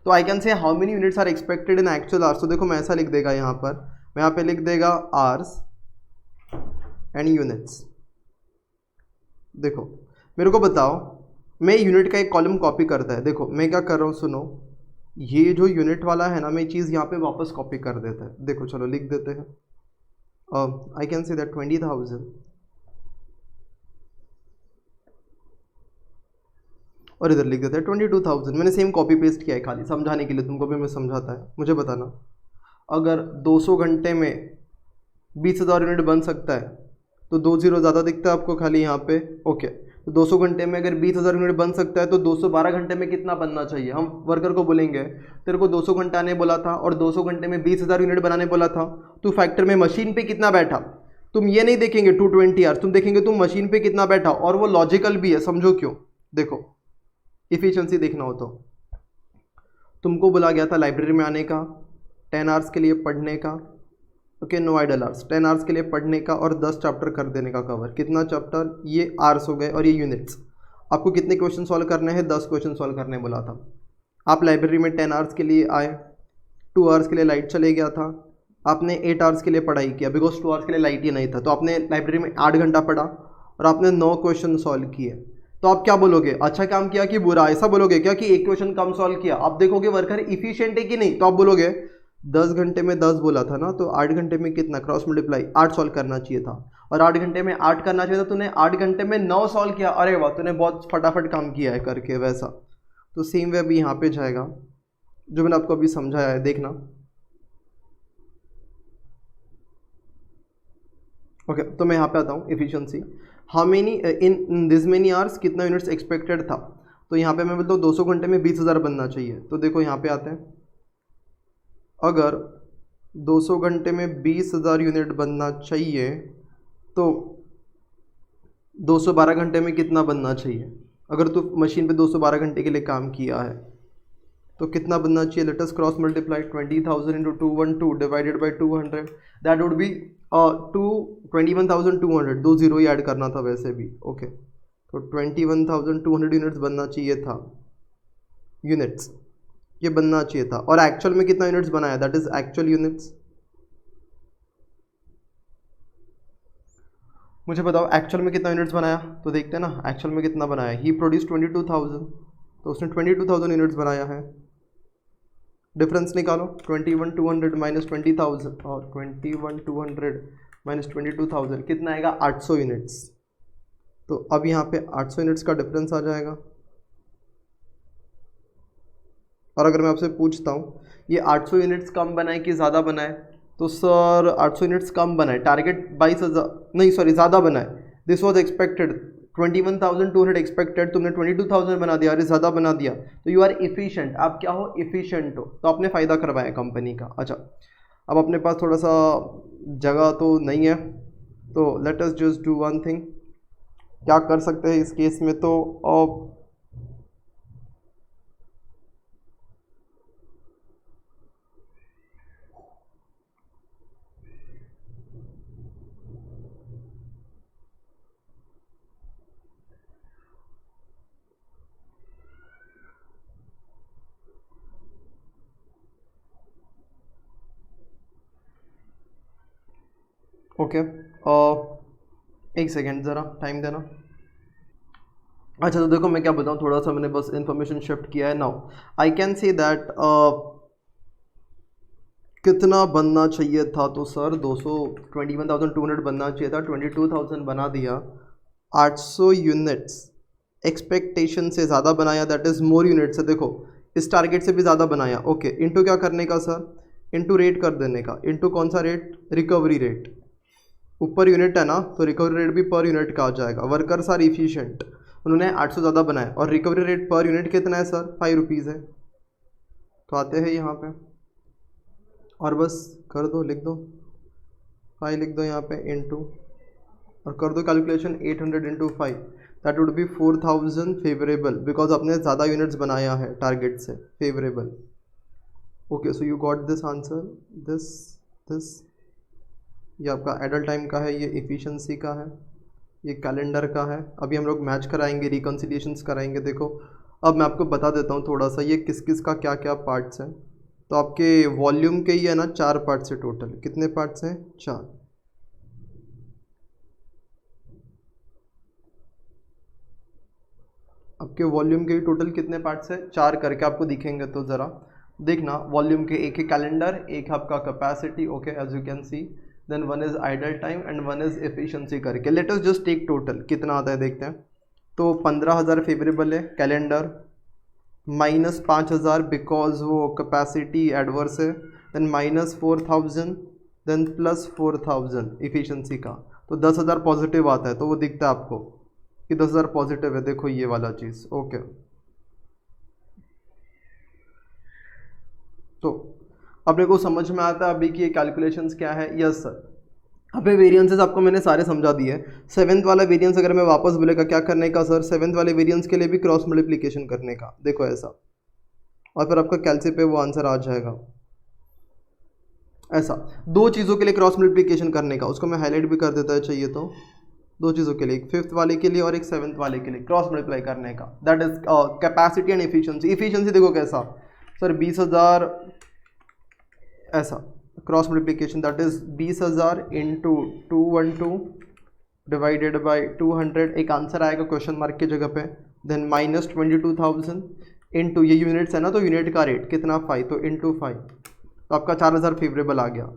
तो I can say how many units are expected in actual hours। तो देखो मैं ऐसा लिख देगा यहाँ पर, मैं यहाँ पे लिख देगा hours and units। देखो मेरे को बताओ, मैं यूनिट का एक कॉलम कॉपी करता है, देखो मैं क्या कर रहा हूँ सुनो, ये जो यूनिट वाला है ना, मैं चीज़ यहाँ पे वापस कॉपी कर देता है। देखो चलो लिख देते हैं, आई कैन से दैट 20,000 और इधर लिख देता है 22,000। मैंने सेम कॉपी पेस्ट किया है खाली समझाने के लिए, तुमको भी मैं समझाता है। मुझे बताना अगर 200 घंटे में 20,000 यूनिट बन सकता है, तो 2 0 ज़्यादा दिखता है आपको खाली यहाँ पे, ओके। तो 200 घंटे में अगर 20,000 यूनिट बन सकता है, तो 212 घंटे में कितना बनना चाहिए। हम वर्कर को बोलेंगे तेरे को 200 घंटा आने बोला था और 200 घंटे में 20,000 यूनिट बनाने बोला था, तो फैक्टर में मशीन पे कितना बैठा, तुम ये नहीं देखेंगे 220 आवर्स, तुम देखेंगे तुम मशीन पे कितना बैठा, और वो लॉजिकल भी है, समझो क्यों। देखो इफिशिएंसी देखना हो तो तुमको बोला गया था लाइब्रेरी में आने का 10 आवर्स के लिए पढ़ने का, okay, no idle hours, 10 hours के लिए पढ़ने का और 10 चैप्टर कर देने का कवर। कितना चैप्टर, ये आवर्स हो गए, और ये यूनिट्स। आपको कितने क्वेश्चन सॉल्व करने हैं, 10 क्वेश्चन सॉल्व करने बोला था। आप लाइब्रेरी में 10 आवर्स के लिए आए, 2 आवर्स के लिए लाइट चले गया था, आपने 8 आवर्स के लिए पढ़ाई किया, बिकॉज 2 आवर्स के लिए लाइट ही नहीं था, तो आपने लाइब्रेरी में 8 घंटा पढ़ा और आपने 9 क्वेश्चन सॉल्व किए। तो आप क्या बोलोगे, अच्छा काम किया कि बुरा, ऐसा बोलोगे क्या कि एक क्वेश्चन कम सॉल्व किया। आप देखोगे वर्कर इफिशिएंट है कि नहीं, तो आप बोलोगे 10 घंटे में 10 बोला था ना, तो 8 घंटे में कितना, क्रॉस मल्टीप्लाई 8 सॉल्व करना चाहिए था, और 8 घंटे में 8 करना चाहिए था, तूने 8 घंटे में 9 सॉल्व किया, अरे वाह तूने बहुत फटाफट काम किया है करके वैसा। तो सेम वे अभी यहाँ पे जाएगा जो मैंने आपको अभी समझाया है, देखना ओके तो मैं यहाँ पे आता हूँ efficiency, how many in this many hours कितना यूनिट्स एक्सपेक्टेड था, तो यहाँ पे मैं बोलता हूँ 200 घंटे में 20,000 बनना चाहिए। तो देखो यहाँ पे आते हैं, अगर 200 घंटे में 20,000 यूनिट बनना चाहिए तो 212 घंटे में कितना बनना चाहिए। अगर तू मशीन पे 212 घंटे के लिए काम किया है तो कितना बनना चाहिए। Let us cross multiply 20,000 into 212 divided by 200, that would be 21,200, दो जीरो ही ऐड करना था वैसे भी। ओके तो 21,200 यूनिट्स बनना चाहिए था, यूनिट्स ये बनना चाहिए था। और एक्चुअल में कितना यूनिट्स बनाया, दैट इज एक्चुअल यूनिट्स। मुझे बताओ एक्चुअल में कितना यूनिट्स बनाया, तो देखते हैं ना एक्चुअल में कितना बनाया। ही प्रोड्यूस 22,000, तो उसने 22,000 यूनिट्स बनाया है। डिफरेंस निकालो, 21,200 माइनस 20,000 और 21,200 माइनस 22,000 कितना आएगा 800 यूनिट्स। तो अब यहाँ पे 800 यूनिट्स का डिफरेंस आ जाएगा। और अगर मैं आपसे पूछता हूँ ये 800 यूनिट्स कम बनाए कि ज़्यादा बनाए, तो सर 800 यूनिट्स कम बनाए, टारगेट 22,000 नहीं सॉरी ज़्यादा बनाए। दिस वॉज एक्सपेक्टेड 21,200 एक्सपेक्टेड, तुमने 22,000 बना दिया, अरे ज़्यादा बना दिया। तो यू आर इफ़िशिएंट, आप क्या हो इफ़िशिएंट हो, तो आपने फ़ायदा करवाया कंपनी का। अच्छा अब अपने पास थोड़ा सा जगह तो नहीं है, तो let us just do one thing, क्या कर सकते हैं इस केस में। तो ओके एक सेकेंड ज़रा टाइम देना। अच्छा तो देखो मैं क्या बताऊँ, थोड़ा सा मैंने बस इंफॉर्मेशन शिफ्ट किया है। Now I can say that कितना बनना चाहिए था, तो सर 21,200 बनना चाहिए था, 22,000 बना दिया। 800 यूनिट्स एक्सपेक्टेशन से ज़्यादा बनाया, दैट इज़ मोर यूनिट्स है। देखो इस टारगेट से भी ज़्यादा बनाया। ओके इनटू क्या करने का सर, इनटू रेट कर देने का। इनटू कौन सा रेट, रिकवरी रेट। ऊपर यूनिट है ना तो रिकवरी रेट भी पर यूनिट का आ जाएगा। वर्कर्स आर इफिशिएंट, उन्होंने 800 ज़्यादा बनाया और रिकवरी रेट पर यूनिट कितना है सर 5 रुपीज़ है। तो आते हैं यहाँ पे और बस कर दो, लिख दो 5 लिख दो यहाँ पे इनटू और कर दो calculation 800 into 5, that would be 4,000 favourable, because आपने ज़्यादा यूनिट्स बनाया है टारगेट से, favourable. Okay so you got this answer, this ये आपका एडल टाइम का है, ये एफिशिएंसी का है, ये कैलेंडर का है। अभी हम लोग मैच कराएंगे, रिकन्सिलिएशंस कराएंगे। देखो अब मैं आपको बता देता हूँ थोड़ा सा ये किस किस का क्या क्या पार्ट्स हैं। तो आपके वॉल्यूम के ही है ना 4 पार्ट्स है टोटल। कितने पार्ट्स हैं 4। आपके वॉल्यूम के टोटल कितने पार्ट्स है 4 करके आपको दिखेंगे। तो ज़रा देखना वॉल्यूम के एक है कैलेंडर, एक है आपका capacity, okay as you can see, then one is idle time and one is efficiency करके। Let us just take total कितना आता है देखते हैं। तो 15,000 फेवरेबल है कैलेंडर, माइनस 5,000 बिकॉज वो कैपेसिटी एडवर्स है, then minus 4,000, then plus 4,000 efficiency का। तो 10,000 पॉजिटिव आता है, तो वो दिखता है आपको कि 10,000 पॉजिटिव है। देखो ये वाला चीज़, ओके। तो अपने को समझ में आता है अभी कि ये कैलकुलेशंस क्या है। यस सर, अबे वेरिएंसेस आपको मैंने सारे समझा दिए। 7th वाला वेरिएंस अगर मैं वापस बोलेगा क्या करने का सर, 7th वाले वेरिएंस के लिए भी क्रॉस मल्टीप्लिकेशन करने का। देखो ऐसा, और फिर आपका कैलसी पे वो आंसर आ जाएगा। ऐसा 2 चीज़ों के लिए क्रॉस मल्टीप्लिकेशन करने का, उसको मैं हाईलाइट भी कर देता है चाहिए तो। 2 चीज़ों के लिए, एक 5th वाले के लिए और एक 7th वाले के लिए क्रॉस मल्टीप्लाई करने का, that is capacity and efficiency. Efficiency देखो कैसा सर 20,000 ऐसा cross multiplication, that is 20,000 into 212 divided by 200, एक आंसर आएगा क्वेश्चन मार्क की जगह पे, देन माइनस 22,000 इंटू ये यूनिट्स है ना, तो यूनिट का रेट कितना 5, तो इंटू 5, तो आपका 4,000 फेवरेबल आ गया।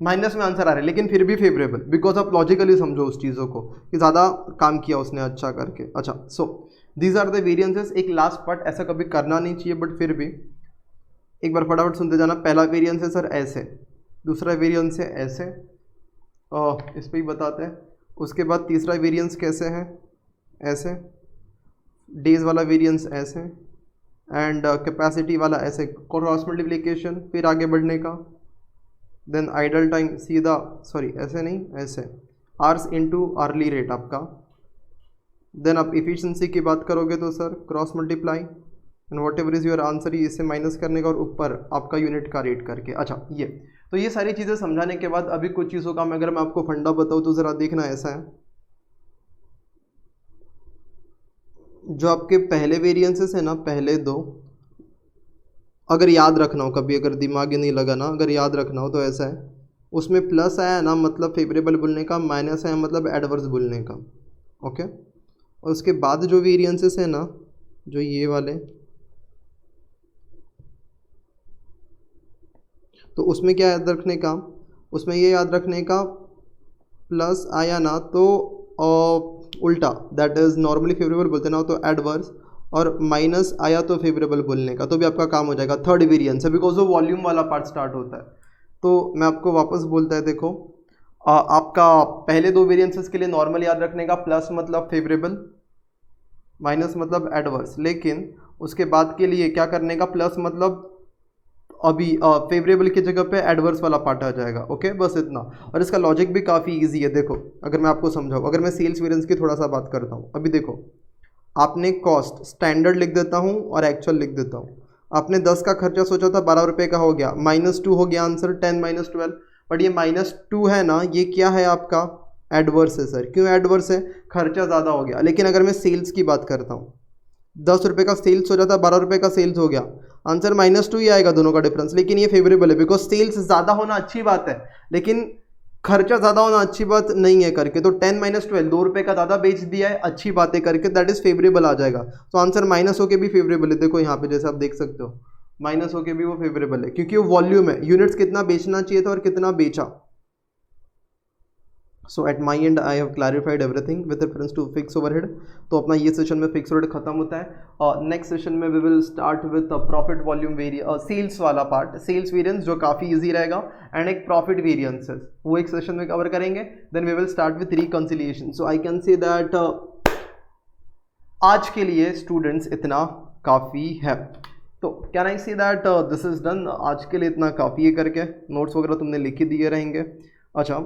माइनस में आंसर आ रहा है लेकिन फिर भी फेवरेबल, बिकॉज आप लॉजिकली समझो उस चीज़ों को कि ज़्यादा काम किया उसने अच्छा करके। अच्छा so these are the variances. एक लास्ट पार्ट, ऐसा कभी करना नहीं चाहिए बट फिर भी एक बार फटाफट सुनते जाना। पहला वेरिएंस है सर ऐसे, दूसरा वेरिएंस है ऐसे, इस पे ही बताते हैं। उसके बाद तीसरा वेरिएंस कैसे है, ऐसे, डेज वाला वेरिएंस ऐसे, एंड कैपेसिटी वाला ऐसे, क्रॉस मल्टीप्लिकेशन, फिर आगे बढ़ने का, देन आइडल टाइम सीधा, सॉरी ऐसे नहीं, ऐसे आवर्स इनटू अर्ली रेट आपका। देन आप इफिशिएंसी की बात करोगे तो sir cross multiply and what ever is your answer, इससे माइनस करने का और ऊपर आपका यूनिट का रेट करके। अच्छा ये तो ये सारी चीज़ें समझाने के बाद अभी कुछ चीज़ों का मैं अगर मैं आपको फंडा बताऊँ तो ज़रा देखना ऐसा है, जो आपके पहले वेरिएंसेस है ना, पहले दो, अगर याद रखना हो कभी, अगर दिमाग ही नहीं लगा ना, अगर याद रखना हो तो ऐसा है, उसमें प्लस आया ना मतलब फेवरेबल बोलने का, माइनस आया मतलब एडवर्स बोलने का। ओके, और उसके बाद जो वेरिएंसेस है ना, जो ये वाले, तो उसमें क्या याद रखने का, उसमें ये याद रखने का प्लस आया ना तो उल्टा, दैट इज़ नॉर्मली फेवरेबल बोलते ना तो एडवर्स, और माइनस आया तो फेवरेबल बोलने का, तो भी आपका काम हो जाएगा। थर्ड वेरिएंस है बिकॉज वो वॉल्यूम वाला पार्ट स्टार्ट होता है। तो मैं आपको वापस बोलता है, देखो आपका पहले दो वेरिएंसेस के लिए नॉर्मल याद रखने का, प्लस मतलब फेवरेबल, माइनस मतलब एडवर्स, लेकिन उसके बाद के लिए क्या करने का, प्लस मतलब अभी फेवरेबल की जगह पे एडवर्स वाला पार्ट आ जाएगा। ओके बस इतना, और इसका लॉजिक भी काफ़ी इजी है। देखो अगर मैं आपको समझाऊँ, अगर मैं सेल्स वेरिएंस की थोड़ा सा बात करता हूँ, अभी देखो आपने कॉस्ट स्टैंडर्ड लिख देता हूँ और एक्चुअल लिख देता हूँ। आपने 10 का खर्चा सोचा था, 12 रुपये का हो गया, -2 हो गया आंसर, 10 - 12, बट ये -2 है ना, ये क्या है आपका, एडवर्स है सर। क्यों एडवर्स है, खर्चा ज़्यादा हो गया। लेकिन अगर मैं सेल्स की बात करता हूँ, 10 रुपये का सेल्स हो जाता, 12 रुपये का सेल्स हो गया, आंसर -2 ही आएगा, दोनों का डिफरेंस। लेकिन ये फेवरेबल है बिकॉज सेल्स ज़्यादा होना अच्छी बात है, लेकिन खर्चा ज़्यादा होना अच्छी बात नहीं है करके, तो 10 - 12, 2 रुपये का ज़्यादा बेच दिया है, अच्छी बातें करके, दैट इज़ फेवरेबल आ जाएगा। तो आंसर माइनस होके भी फेवरेबल है। देखो यहाँ पे जैसे आप देख सकते हो, माइनस होके भी वो फेवरेबल है क्योंकि वो वॉल्यूम है, यूनिट्स कितना बेचना चाहिए था और कितना बेचा। So at my end I have clarified everything with reference to fix overhead. तो अपना ये सेशन में फिक्स ओवरहेड खत्म होता है। नेक्स्ट सेशन में we will start with profit volume sales वाला पार्ट, सेल्स वेरिएंस जो काफ़ी इजी रहेगा, एंड एक प्रॉफिट वेरिएंसेस, वो एक सेशन में कवर करेंगे। Then we will start with reconciliation. So I can say that आज के लिए स्टूडेंट्स इतना काफ़ी है। तो can I see that this is done, आज के लिए इतना काफ़ी है करके, नोट्स वगैरह तुमने लिख ही दिए रहेंगे। अच्छा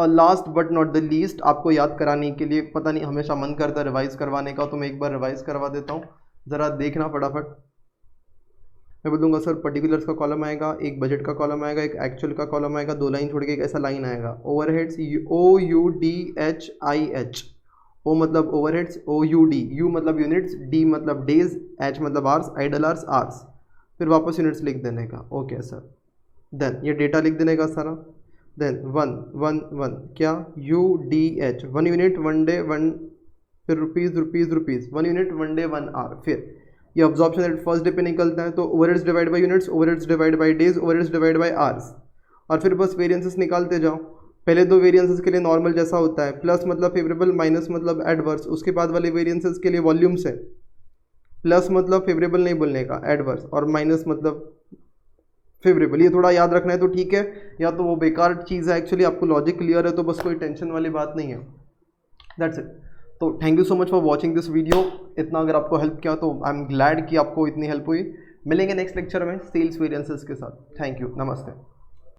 last but not the least, आपको याद कराने के लिए, पता नहीं हमेशा मन करता है रिवाइज करवाने का, तो मैं एक बार रिवाइज करवा देता हूँ, ज़रा देखना फटाफट। मैं बोलूँगा सर पर्टिकुलर्स का कॉलम आएगा, एक बजट का कॉलम आएगा, एक एक्चुअल का कॉलम आएगा, 2 लाइन छोड़ के एक ऐसा लाइन आएगा, ओवरहेड्स OUDHIH, ओ मतलब ओवरहेड्स, OUD, यू मतलब यूनिट्स, डी मतलब डेज, एच मतलब आवर्स, आइडल आवर्स आवर्स, फिर वापस यूनिट्स लिख देने का। ओके सर, देन ये डेटा लिख देने का सारा, देन 1 1 1 क्या, UDH, 1 यूनिट 1 डे 1, फिर rupees rupees rupees, 1 unit 1 day 1 hour. फिर ये अब्जॉर्प्शन रेट फर्स्ट डे पे निकलता है, तो overheads divide by units, overheads divide by days, overheads divide by hours, और फिर बस वेरिएंसेस निकालते जाओ। पहले दो वेरिएंसेस के लिए नॉर्मल जैसा होता है, प्लस मतलब फेवरेबल, माइनस मतलब एडवर्स। उसके बाद वाले वेरिएंसेस के लिए वॉल्यूम से, प्लस मतलब फेवरेबल नहीं बोलने का, एडवर्स, और माइनस मतलब फेवरेबल। ये थोड़ा याद रखना है तो ठीक है, या तो वो बेकार चीज़ है एक्चुअली, आपको लॉजिक क्लियर है तो बस कोई टेंशन वाली बात नहीं है। That's it. तो thank you so much for watching this video. इतना अगर आपको हेल्प किया तो आई एम ग्लैड कि आपको इतनी हेल्प हुई। मिलेंगे नेक्स्ट लेक्चर में सेल्स वेरिएंसेस के साथ। थैंक यू, नमस्ते।